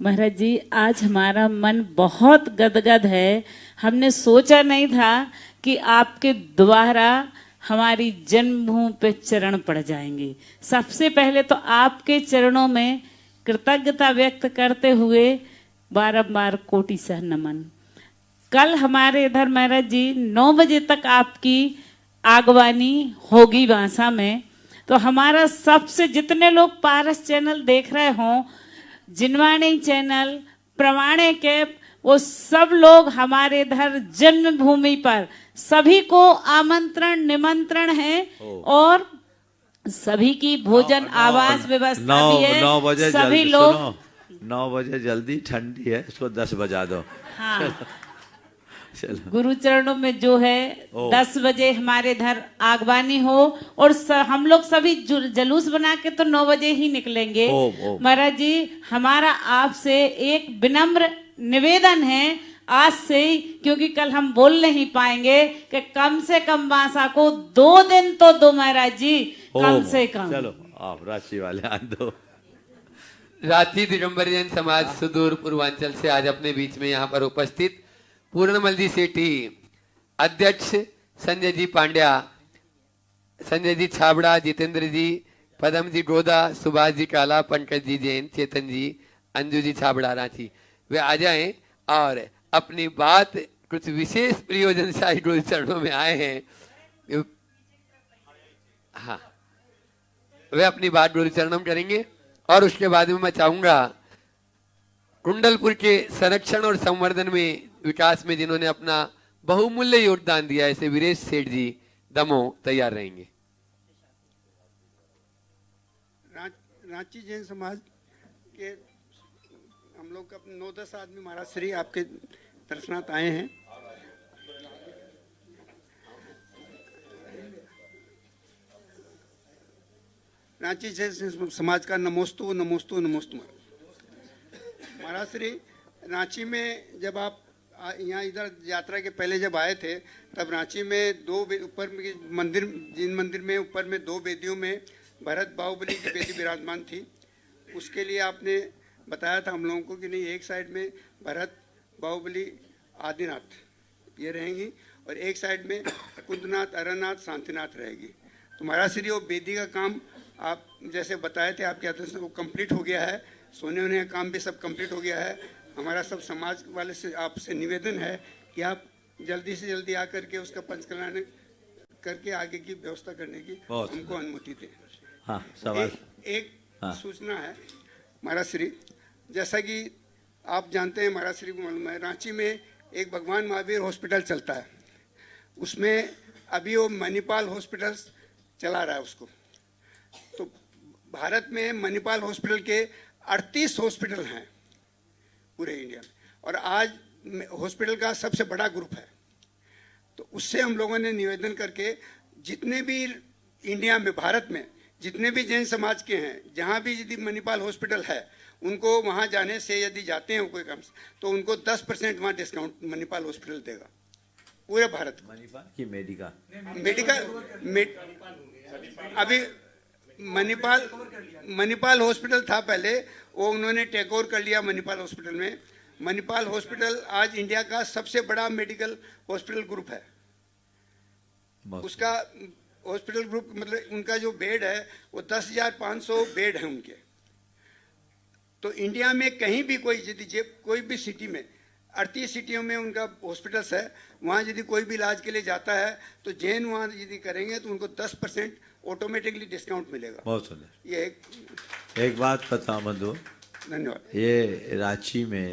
महाराज जी, आज हमारा मन बहुत गदगद है। हमने सोचा नहीं था कि आपके द्वारा हमारी जन्मभूमि पे चरण पड़ जाएंगे। सबसे पहले तो आपके चरणों में कृतज्ञता व्यक्त करते हुए बारंबार कोटि सह नमन। कल हमारे इधर महाराज जी 9 बजे तक आपकी आगवानी होगी बांसा में, तो हमारा सबसे जितने लोग पारस चैनल देख रहे हों, जिनवाणी चैनल, प्रमाणे के, वो सब लोग हमारे इधर जन्मभूमि पर सभी को आमंत्रण निमंत्रण है और सभी की भोजन आवास व्यवस्था भी है। 9 बजे सभी जल्दी लोग 9 बजे जल्दी, ठंडी है, इसको 10 बजा दो। हाँ, चलो। गुरु चरणों में जो है 10 बजे हमारे इधर आगवानी हो और हम लोग सभी जलूस बना के तो 9 बजे ही निकलेंगे। महाराज जी, हमारा आपसे एक विनम्र निवेदन है आज से ही, क्योंकि कल हम बोल नहीं पाएंगे, कि कम से कम बांसा को 2 दिन तो दो महाराज जी, कम से कम। चलो आप रांची वाले आ दो। रांची दिगंबर जैन समाज सुदूर पूर्वांचल से आज अपने बीच में यहाँ पर उपस्थित पूर्णमल जी सेठी, अध्यक्ष संजय जी पांड्या, संजय जी छाबड़ा, जितेंद्र जी, पदम जी गोदा, सुभाष जी काला, पंकज जी जैन, चेतन जी, अंजू जी छाबड़ा रांची, वे आ जाएं और अपनी बात कुछ विशेष प्रयोजनशाली गुरु चरणों में आए हैं, हाँ, वे अपनी बात गुरु चरणों में करेंगे। और उसके बाद में मैं चाहूंगा कुंडलपुर के संरक्षण और संवर्धन में, विकास में जिन्होंने अपना बहुमूल्य योगदान दिया, ऐसे वीरेश सेठ जी दमोह तैयार रहेंगे। रांची जैन समाज के हम लोग का 9-10 आदमी महाराज श्री आपके दर्शनार्थ आए हैं। रांची जैन समाज का नमोस्तु नमोस्तु नमोस्तु। महाराज श्री, रांची में जब आप यहाँ इधर यात्रा के पहले जब आए थे, तब रांची में ऊपर में मंदिर, जिन मंदिर में ऊपर में 2 वेदियों में भरत बाहुबली की वेदी विराजमान थी, उसके लिए आपने बताया था हम लोगों को कि नहीं, एक साइड में भरत बाहुबली आदिनाथ ये रहेंगी और एक साइड में कुंदनाथ अरनाथ शांतिनाथ रहेगी। तो महाराज श्री, वो वेदी का काम आप जैसे बताए थे आपके हाथों से वो कंप्लीट हो गया है, सोने होने का काम भी सब कंप्लीट हो गया है। हमारा सब समाज वाले से आपसे निवेदन है कि आप जल्दी से जल्दी आकर के उसका पंचकल्याण करके आगे की व्यवस्था करने की हमको अनुमति दें। हाँ, सवाल एक सूचना है महाराज श्री, जैसा कि आप जानते हैं महाराज श्री, रांची में एक भगवान महावीर हॉस्पिटल चलता है, उसमें अभी वो मणिपाल हॉस्पिटल चला रहा है उसको। तो भारत में मणिपाल हॉस्पिटल के 38 हॉस्पिटल हैं पूरे इंडिया में, और आज हॉस्पिटल का सबसे बड़ा ग्रुप है। तो उससे हम लोगों ने निवेदन करके जितने भी इंडिया में, भारत में जितने भी जैन समाज के हैं, जहाँ भी यदि मणिपाल हॉस्पिटल है, उनको वहाँ जाने से यदि जाते हैं कोई काम, तो उनको 10% वहाँ डिस्काउंट मणिपाल हॉस्पिटल देगा पूरे भारत में। मणिपाल की अभी मणिपाल हॉस्पिटल था पहले, वो उन्होंने टेक ओवर कर लिया मणिपाल हॉस्पिटल में। मणिपाल हॉस्पिटल आज इंडिया का सबसे बड़ा मेडिकल हॉस्पिटल ग्रुप है। उसका हॉस्पिटल ग्रुप मतलब उनका जो बेड है वो 10,500 बेड है उनके। तो इंडिया में कहीं भी कोई यदि कोई भी सिटी में, 38 सिटियों में उनका हॉस्पिटल्स है, वहाँ यदि कोई भी इलाज के लिए जाता है तो जैन वहाँ यदि करेंगे तो उनको 10% ऑटोमेटिकली डिस्काउंट मिलेगा। बहुत सुंदर। ये एक बात बताओ बंधु, धन्यवाद। ये रांची में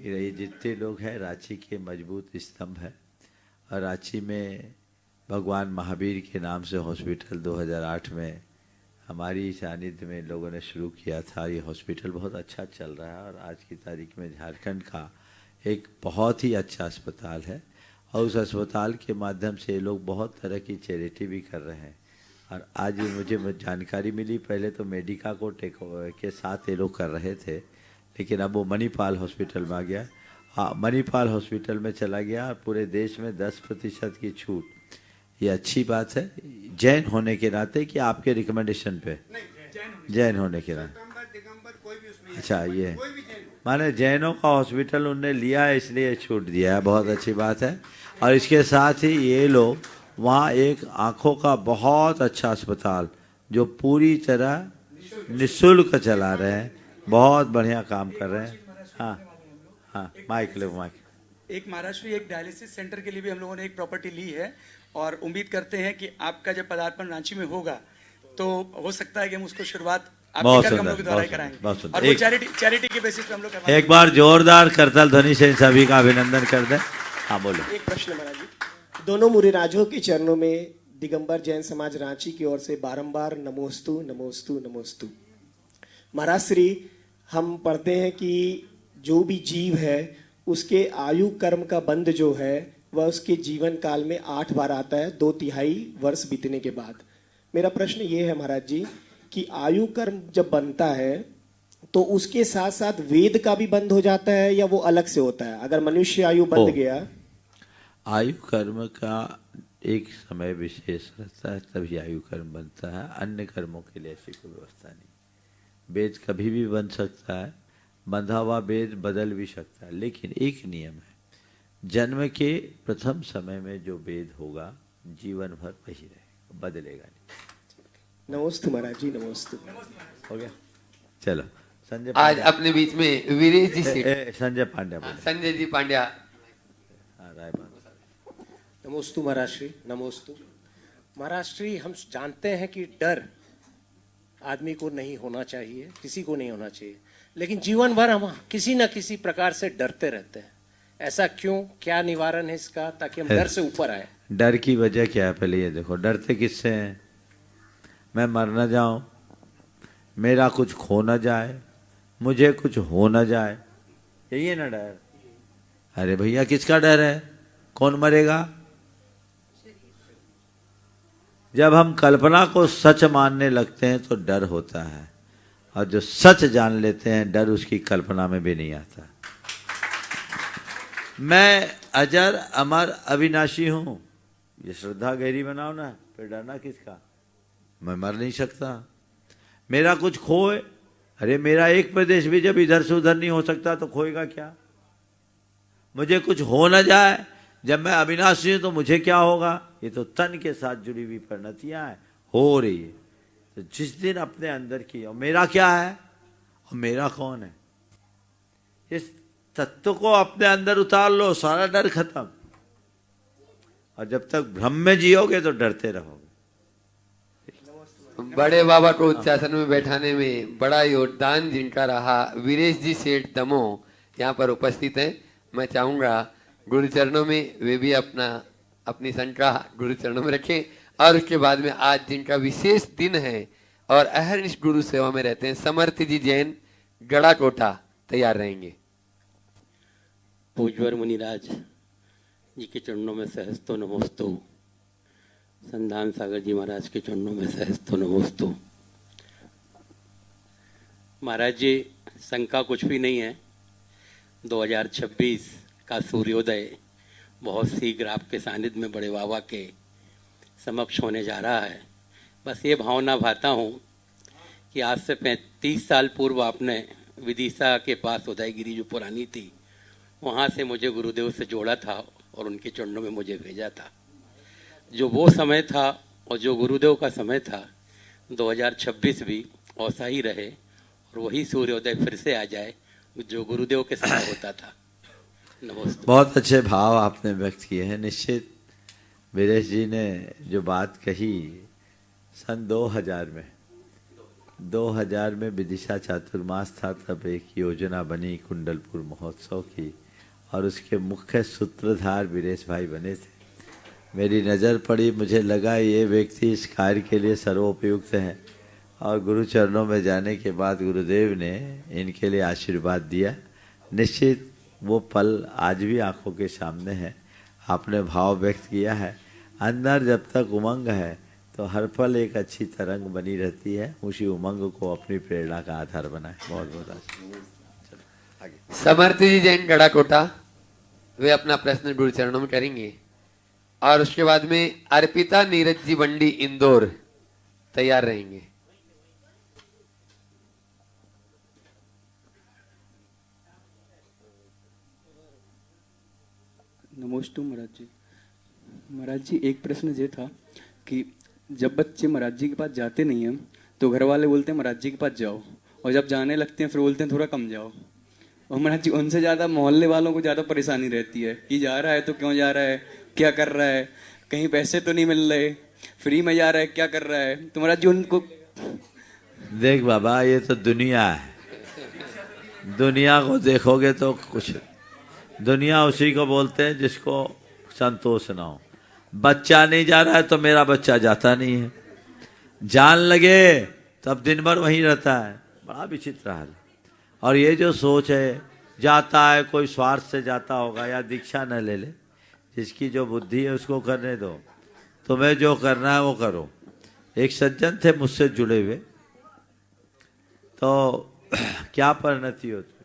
ये जितने लोग हैं, रांची के मजबूत स्तंभ है। और रांची में भगवान महावीर के नाम से हॉस्पिटल 2008 में हमारी सानिध्य में लोगों ने शुरू किया था। ये हॉस्पिटल बहुत अच्छा चल रहा है और आज की तारीख में झारखंड का एक बहुत ही अच्छा अस्पताल है। और उस अस्पताल के माध्यम से लोग बहुत तरह की चैरिटी भी कर रहे हैं। और आज ये मुझे जानकारी मिली, पहले तो मेडिका को के साथ ये लोग कर रहे थे, लेकिन अब वो मणिपाल हॉस्पिटल में आ गया। हाँ, मणिपाल हॉस्पिटल में चला गया और पूरे देश में 10% की छूट। ये अच्छी बात है जैन होने के नाते कि आपके रिकमेंडेशन पे? जैन होने के नाते। अच्छा, ये माने जैनों का हॉस्पिटल उनने लिया है इसलिए छूट दिया है, बहुत अच्छी बात है। और इसके साथ ही ये लोग वहाँ एक आँखों का बहुत अच्छा अस्पताल जो पूरी तरह निःशुल्क चला रहे हैं, बहुत बढ़िया काम कर रहे हैं। हाँ, माइक ले माइक। एक महाराष्ट्र एक डायलिसिस सेंटर के लिए भी हम लोगों ने एक प्रॉपर्टी ली है और उम्मीद करते हैं कि आपका जब पदार्पण रांची में होगा तो हो सकता है कि हम उसको शुरुआत आपके घर हम लोग द्वारा कराएंगे और वो चैरिटी के बेसिस पे हम लोग एक बार जोरदार करताल ध्वनि से सभी का अभिनंदन कर दें। हाँ बोलो। एक प्रश्न महाराज जी, दोनों मुनिराजों के चरणों में दिगंबर जैन समाज रांची की ओर से बारंबार नमोस्तु नमोस्तु नमोस्तु। महाराज श्री, हम पढ़ते हैं कि जो भी जीव है उसके आयु कर्म का बंध जो है वह उसके जीवन काल में 8 बार आता है, 2/3 वर्ष बीतने के बाद। मेरा प्रश्न ये है महाराज जी कि आयु कर्म जब बनता है तो उसके साथ साथ वेद का भी बंद हो जाता है या वो अलग से होता है? अगर मनुष्य आयु बंद गया, आयु कर्म का एक समय विशेष रहता है तभी आयु कर्म बनता है। अन्य कर्मों के लिए ऐसी कोई व्यवस्था नहीं। वेद कभी भी बन सकता है, बंधा हुआ वेद बदल भी सकता है, लेकिन एक नियम है, जन्म के प्रथम समय में जो वेद होगा जीवन भर वही रहेगा, बदलेगा नहीं। नमोस्तु महाराज जी, नमोस्तु। हो गया, चलो। संजय आज अपने बीच में वीरेश जी से संजय पांड्या बोले। संजय जी पांड्या। रहा है बात। नमोस्तु महाराज श्री, नमोस्तु महाराज श्री। हम जानते हैं कि डर आदमी को नहीं होना चाहिए, किसी को नहीं होना चाहिए, लेकिन जीवन भर हम किसी न किसी प्रकार से डरते रहते हैं। ऐसा क्यों, क्या निवारण है इसका, ताकि हम डर से ऊपर आए? डर की वजह क्या है पहले ये देखो। डरते किससे हैं? मैं मर न जाऊं, मेरा कुछ खो न जाए, मुझे कुछ हो न जाए, यही है ना डर। अरे भैया किसका डर है? कौन मरेगा? जब हम कल्पना को सच मानने लगते हैं तो डर होता है, और जो सच जान लेते हैं डर उसकी कल्पना में भी नहीं आता। मैं अजर अमर अविनाशी हूं, ये श्रद्धा गहरी बनाओ ना, फिर डरना किसका? मैं मर नहीं सकता। मेरा कुछ खोए, अरे मेरा एक प्रदेश भी जब इधर से उधर नहीं हो सकता तो खोएगा क्या? मुझे कुछ हो न जाए, जब मैं अविनाशी हूं तो मुझे क्या होगा? ये तो तन के साथ जुड़ी हुई परिणतियां है, हो रही है। तो जिस दिन अपने अंदर की, और मेरा क्या है और मेरा कौन है, इस तत्व को अपने अंदर उतार लो, सारा डर खत्म। और जब तक भ्रम में जियोगे तो डरते रहोगे। बड़े बाबा को उच्चासन में बैठाने में बड़ा योगदान जिनका रहा, वीरेश जी सेठ दमो यहाँ पर उपस्थित हैं। मैं चाहूंगा गुरु चरणों में वे भी अपनी संख्या गुरु चरणों में रखें, और उसके बाद में आज जिनका विशेष दिन है और अहर्निश गुरु सेवा में रहते हैं, समर्थ जी जैन गड़ा कोटा तैयार रहेंगे। पूज्यवर मुनिराज जी के चरणों में सहस्तो नमोस्तु, संधान सागर जी महाराज के चरणों में सहस्तो नमोस्तु। महाराज जी, शंका कुछ भी नहीं है, 2026 का सूर्योदय बहुत शीघ्र आपके सानिध्य में बड़े बाबा के समक्ष होने जा रहा है। बस ये भावना भाता हूँ कि आज से 35 साल पूर्व आपने विदिशा के पास उदयगिरी जो पुरानी थी, वहाँ से मुझे गुरुदेव से जोड़ा था और उनके चरणों में मुझे भेजा था। जो वो समय था और जो गुरुदेव का समय था, 2026 भी ऐसा ही रहे और वही सूर्योदय फिर से आ जाए जो गुरुदेव के समय होता था। नमस्ते। बहुत अच्छे भाव आपने व्यक्त किए हैं। निश्चित वीरेश जी ने जो बात कही, सन 2000 में विदिशा चातुर्मास था, तब एक योजना बनी कुंडलपुर महोत्सव की, और उसके मुख्य सूत्रधार वीरेश भाई बने थे। मेरी नज़र पड़ी, मुझे लगा ये व्यक्ति इस कार्य के लिए सर्वोपयुक्त है, और गुरु चरणों में जाने के बाद गुरुदेव ने इनके लिए आशीर्वाद दिया। निश्चित वो पल आज भी आंखों के सामने है। आपने भाव व्यक्त किया है, अंदर जब तक उमंग है तो हर पल एक अच्छी तरंग बनी रहती है। उसी उमंग को अपनी प्रेरणा का आधार बनाए। बहुत बहुत आगे। समर्थ जी जैन गड़ा कोटा, वे अपना प्रश्न गुरु चरणों में करेंगे, और उसके बाद में अर्पिता नीरज जी बंडी इंदौर तैयार रहेंगे। नमस्ते महाराज जी। महाराज जी, एक प्रश्न ये था कि जब बच्चे महाराज जी के पास जाते नहीं हैं तो घर वाले बोलते हैं महाराज जी के पास जाओ, और जब जाने लगते हैं फिर बोलते हैं थोड़ा कम जाओ। और महाराज जी, उनसे ज़्यादा मोहल्ले वालों को ज़्यादा परेशानी रहती है कि जा रहा है तो क्यों जा रहा है, क्या कर रहा है, कहीं पैसे तो नहीं मिल रहे, फ्री में जा रहा है, क्या कर रहा है। तो महाराज जी उनको देख बाबा, ये तो दुनिया है, दुनिया को देखोगे तो कुछ, दुनिया उसी को बोलते हैं जिसको संतोष ना हो। बच्चा नहीं जा रहा है तो मेरा बच्चा जाता नहीं है, जान लगे तब दिन भर वहीं रहता है। बड़ा विचित्र हाल। और ये जो सोच है, जाता है कोई स्वार्थ से जाता होगा या दीक्षा न ले ले, जिसकी जो बुद्धि है उसको करने दो, तुम्हें जो करना है वो करो। एक सज्जन थे मुझसे जुड़े हुए, तो क्या परिणति होती,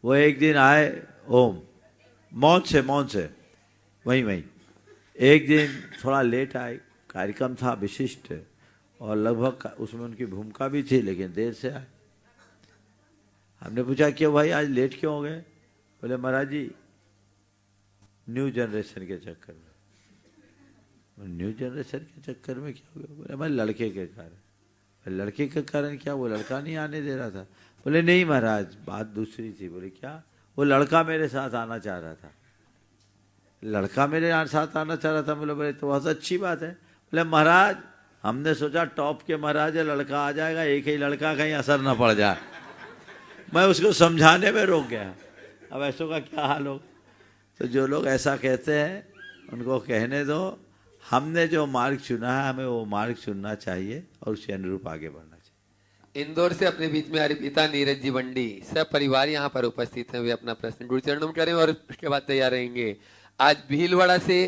वो एक दिन आए ओम मौन से वहीं एक दिन थोड़ा लेट आए, कार्यक्रम था विशिष्ट और लगभग उसमें उनकी भूमिका भी थी, लेकिन देर से आए। हमने पूछा क्यों भाई आज लेट क्यों हो गए? बोले महाराज जी न्यू जनरेशन के चक्कर में। न्यू जनरेशन के चक्कर में क्या हो गया? बोले भाई लड़के के कारण। लड़के के कारण क्या? वो लड़का नहीं आने दे रहा था। बोले नहीं महाराज बात दूसरी थी। बोले क्या? वो लड़का मेरे साथ आना चाह रहा था। लड़का मेरे यहाँ साथ आना चाह रहा था। बोले भाई तो बहुत अच्छी बात है। बोले महाराज हमने सोचा टॉप के महाराज है, लड़का आ जाएगा, एक ही लड़का, कहीं असर ना पड़ जाए। मैं उसको समझाने में रोक गया। अब ऐसों का क्या हाल हो। तो जो लोग ऐसा कहते हैं उनको कहने दो, हमने जो मार्ग चुना है हमें वो मार्ग चुनना चाहिए और उसके अनुरूप आगे बढ़ना चाहिए। इंदौर से अपने बीच में पिता नीरज जी बंडी सब परिवार यहाँ पर उपस्थित हैं। वे अपना प्रश्न गुरु चरणों में करें और उसके बाद तैयार रहेंगे। आज भीलवाड़ा से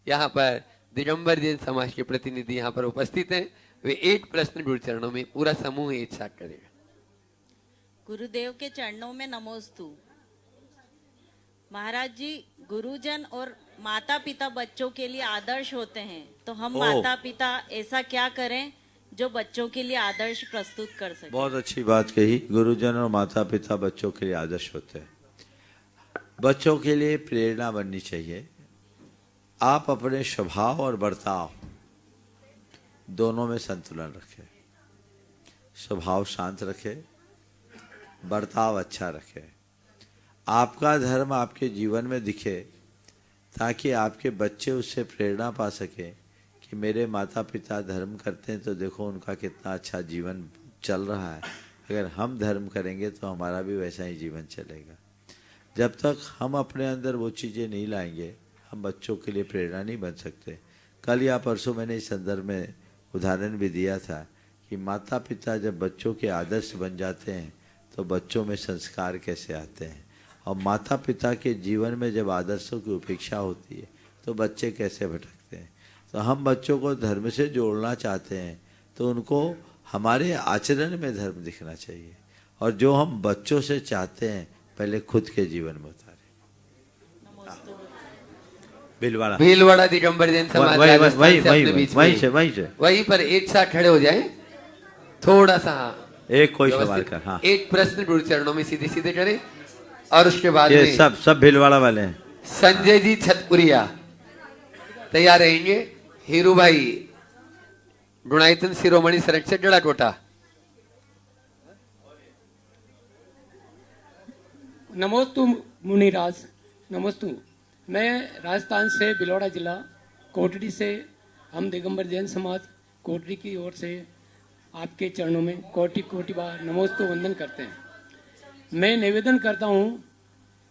यहाँ पर दिगंबर जैन समाज के प्रतिनिधि यहाँ पर उपस्थित हैं। वे एक प्रश्न गुरु चरणों में पूरा समूह एक साथ करेगा। गुरुदेव के चरणों में नमोस्तु। महाराज जी, गुरुजन और माता पिता बच्चों के लिए आदर्श होते हैं, तो हम माता पिता ऐसा क्या करें जो बच्चों के लिए आदर्श प्रस्तुत कर सके? बहुत अच्छी बात कही। गुरुजन और माता पिता बच्चों के लिए आदर्श होते हैं। बच्चों के लिए प्रेरणा बननी चाहिए। आप अपने स्वभाव और बर्ताव दोनों में संतुलन रखें। स्वभाव शांत रखें, बर्ताव अच्छा रखें। आपका धर्म आपके जीवन में दिखे ताकि आपके बच्चे उससे प्रेरणा पा सकें कि मेरे माता पिता धर्म करते हैं तो देखो उनका कितना अच्छा जीवन चल रहा है, अगर हम धर्म करेंगे तो हमारा भी वैसा ही जीवन चलेगा। जब तक हम अपने अंदर वो चीज़ें नहीं लाएंगे हम बच्चों के लिए प्रेरणा नहीं बन सकते। कल या परसों मैंने इस संदर्भ में उदाहरण भी दिया था कि माता पिता जब बच्चों के आदर्श बन जाते हैं तो बच्चों में संस्कार कैसे आते हैं, और माता पिता के जीवन में जब आदर्शों की उपेक्षा होती है तो बच्चे कैसे भटकते हैं। तो हम बच्चों को धर्म से जोड़ना चाहते हैं तो उनको हमारे आचरण में धर्म दिखना चाहिए, और जो हम बच्चों से चाहते हैं पहले खुद के जीवन में उतारें। भीलवाड़ा दिगंबर जैन समाज वहीं पर एक साथ खड़े हो जाएं। थोड़ा सा एक कोई सवाल कर, हाँ एक प्रश्न गुरु चरणों में सीधे सीधे करें और उसके बाद ये में सब भीलवाड़ा वाले हैं। संजय जी छतपुरिया तैयार रहेंगे। हीरू भाई गुणायतन शिरोमणि संरक्षक गड़ाकोटा। नमोस्तु मुनिराज, नमोस्तु। मैं राजस्थान से भीलवाड़ा जिला कोटड़ी से हम दिगंबर जैन समाज कोटड़ी की ओर से आपके चरणों में कोटि कोटि बार नमोस्तु वंदन करते हैं। मैं निवेदन करता हूं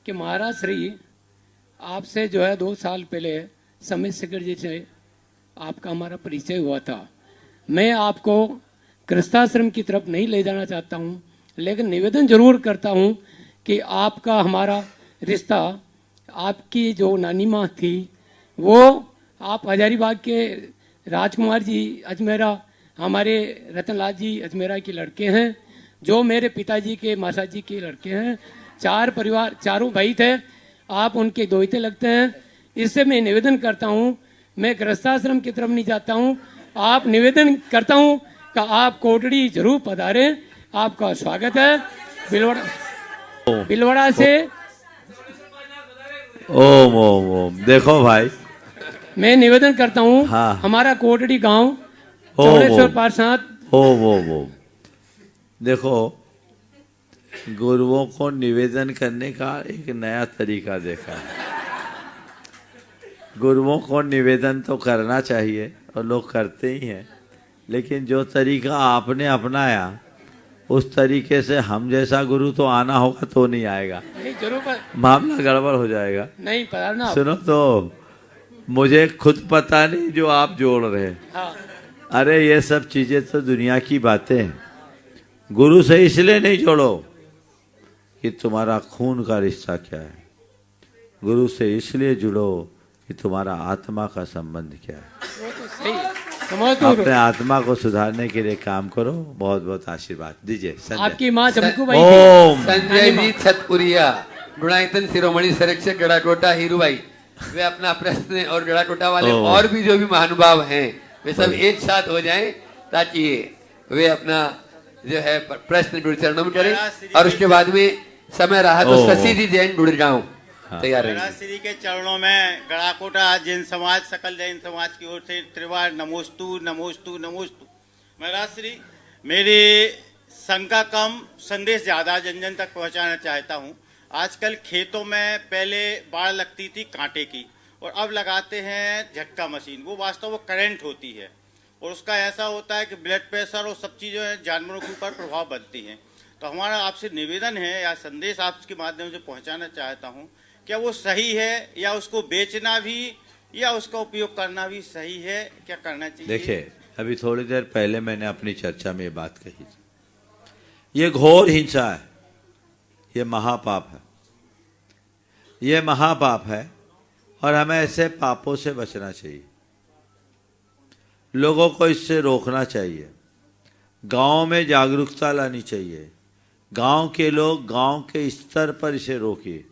कि महाराज श्री आपसे जो है 2 साल पहले समय शेखर जी से आपका हमारा परिचय हुआ था। मैं आपको कृष्णाश्रम की तरफ नहीं ले जाना चाहता हूं, लेकिन निवेदन जरूर करता हूं कि आपका हमारा रिश्ता, आपकी जो नानी माँ थी वो आप हजारीबाग के राजकुमार जी अजमेरा, हमारे रतनलाल जी अजमेरा के लड़के हैं, जो मेरे पिताजी के मासा जी के लड़के हैं। 4 परिवार, चारों भाई थे, आप उनके दोहिते लगते हैं। इससे मैं निवेदन करता हूँ, मैं गृहस्थाश्रम की तरफ नहीं जाता हूँ, आप निवेदन करता हूँ कि आप कोटड़ी जरूर पधारें, आपका स्वागत है। भीलवाड़ा से ओम ओम ओम। देखो भाई मैं निवेदन करता हूँ, हाँ। हमारा कोटड़ी गांव चौड़ेश्वर पार्षद। ओम ओम ओम। देखो गुरुओं को निवेदन करने का एक नया तरीका देखा है। गुरुओं को निवेदन तो करना चाहिए और लोग करते ही हैं, लेकिन जो तरीका आपने अपनाया उस तरीके से हम जैसा गुरु तो आना होगा तो नहीं आएगा, नहीं जरूर मामला गड़बड़ हो जाएगा। नहीं पधारना। सुनो तो मुझे खुद पता नहीं जो आप जोड़ रहे हैं। हाँ। अरे ये सब चीजें तो दुनिया की बातें हैं। गुरु से इसलिए नहीं जोड़ो कि तुम्हारा खून का रिश्ता क्या है, गुरु से इसलिए जुड़ो कि तुम्हारा आत्मा का संबंध क्या है। वो तो सही। अपने आत्मा को सुधारने के लिए काम करो। बहुत बहुत आशीर्वाद दीजिए। आपकी माँ चमकू भाई ओम। संजय जी छतपुरिया गुणायतन शिरोमणि संरक्षक गड़ाकोटा हीरू भाई, वे अपना प्रश्न और गड़ाकोटा वाले और भी जो भी महानुभाव हैं वे सब एक साथ हो जाएं ताकि वे अपना जो है प्रश्न गुरु चरणों में करें, और उसके बाद में समय रहा तो शशि जी जैन गुड़गांव तैयार है। श्री के चरणों में गड़ाकोटा जैन समाज, सकल जैन समाज की ओर से त्रिवार नमोस्तु नमोस्तु नमोस्तु। महाराज श्री, मेरी शंका कम संदेश ज्यादा जन जन तक पहुंचाना चाहता हूं। आजकल खेतों में पहले बाढ़ लगती थी कांटे की, और अब लगाते हैं झटका मशीन। वो वास्तव में करंट होती है और उसका ऐसा होता है कि ब्लड प्रेशर और सब चीज़ें जानवरों के ऊपर प्रभाव बनती हैं। तो हमारा आपसे निवेदन है या संदेश आपके माध्यम से पहुंचाना चाहता हूं, क्या वो सही है या उसको बेचना भी या उसका उपयोग करना भी सही है, क्या करना चाहिए? देखिए, अभी थोड़ी देर पहले मैंने अपनी चर्चा में ये बात कही थी, ये घोर हिंसा है, ये महापाप है, ये महापाप है और हमें ऐसे पापों से बचना चाहिए। लोगों को इससे रोकना चाहिए, गांव में जागरूकता लानी चाहिए, गांव के लोग गांव के स्तर पर इसे रोकिए।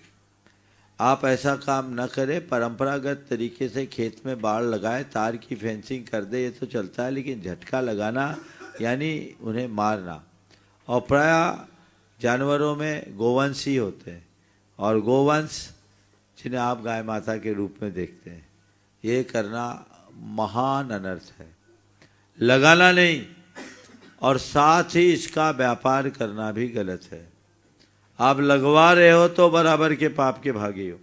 आप ऐसा काम न करें, परंपरागत तरीके से खेत में बाड़ लगाए, तार की फेंसिंग कर दे, ये तो चलता है, लेकिन झटका लगाना यानी उन्हें मारना। और प्राय जानवरों में गोवंश ही होते हैं और गोवंश जिन्हें आप गाय माता के रूप में देखते हैं, ये करना महान अनर्थ है। लगाना नहीं और साथ ही इसका व्यापार करना भी गलत है। आप लगवा रहे हो तो बराबर के पाप के भागी हो।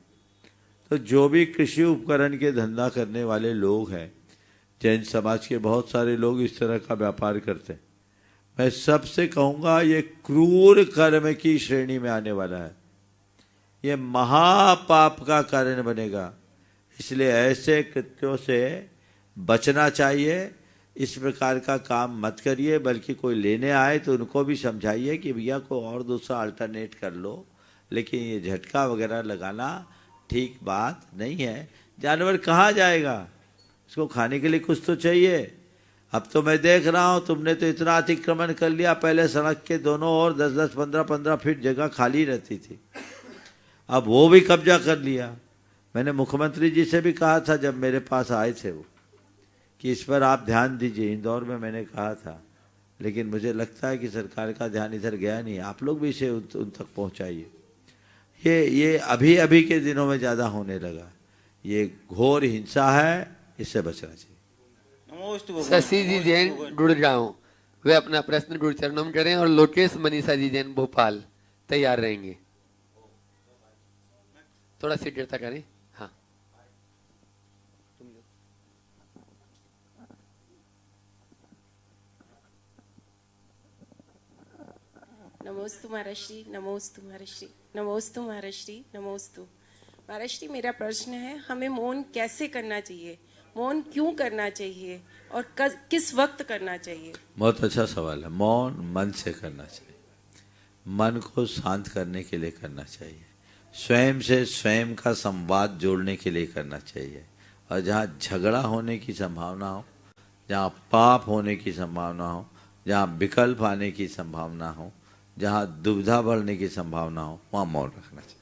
तो जो भी कृषि उपकरण के धंधा करने वाले लोग हैं, जैन समाज के बहुत सारे लोग इस तरह का व्यापार करते हैं, मैं सबसे कहूँगा ये क्रूर कर्म की श्रेणी में आने वाला है, ये महापाप का कारण बनेगा। इसलिए ऐसे कृत्यों से बचना चाहिए। इस प्रकार का काम मत करिए, बल्कि कोई लेने आए तो उनको भी समझाइए कि भैया को और दूसरा अल्टरनेट कर लो, लेकिन ये झटका वगैरह लगाना ठीक बात नहीं है। जानवर कहाँ जाएगा, उसको खाने के लिए कुछ तो चाहिए। अब तो मैं देख रहा हूँ तुमने तो इतना अतिक्रमण कर लिया, पहले सड़क के दोनों ओर 10-10, 15-15 फीट जगह खाली रहती थी, अब वो भी कब्जा कर लिया। मैंने मुख्यमंत्री जी से भी कहा था जब मेरे पास आए थे वो, कि इस पर आप ध्यान दीजिए। इंदौर में मैंने कहा था, लेकिन मुझे लगता है कि सरकार का ध्यान इधर गया नहीं। आप लोग भी इसे उन तक पहुंचाइए। ये अभी अभी के दिनों में ज़्यादा होने लगा, ये घोर हिंसा है, इससे बचना चाहिए। शशि जी जैन गुड़गांव, वे अपना प्रश्न गुरु चरणों में करें और लोकेश मनीषा जी जैन भोपाल तैयार रहेंगे। थोड़ा शीघ्रता करें। हाँ, नमोस्तु महाराष्ट्री, नमोस्तु महाराष्ट्री, नमोस्तु महाराष्ट्री, नमोस्तु महाराष्ट्री। मेरा प्रश्न है, हमें मौन कैसे करना चाहिए, मौन क्यों करना चाहिए और किस वक्त करना चाहिए? बहुत अच्छा सवाल है। मौन मन से करना चाहिए, मन को शांत करने के लिए करना चाहिए, स्वयं से स्वयं का संवाद जोड़ने के लिए करना चाहिए। और जहाँ झगड़ा होने की संभावना हो, जहाँ पाप होने की संभावना हो, जहाँ विकल्प आने की संभावना हो, जहाँ दुविधा बढ़ने की संभावना हो, वहाँ मौन रखना चाहिए।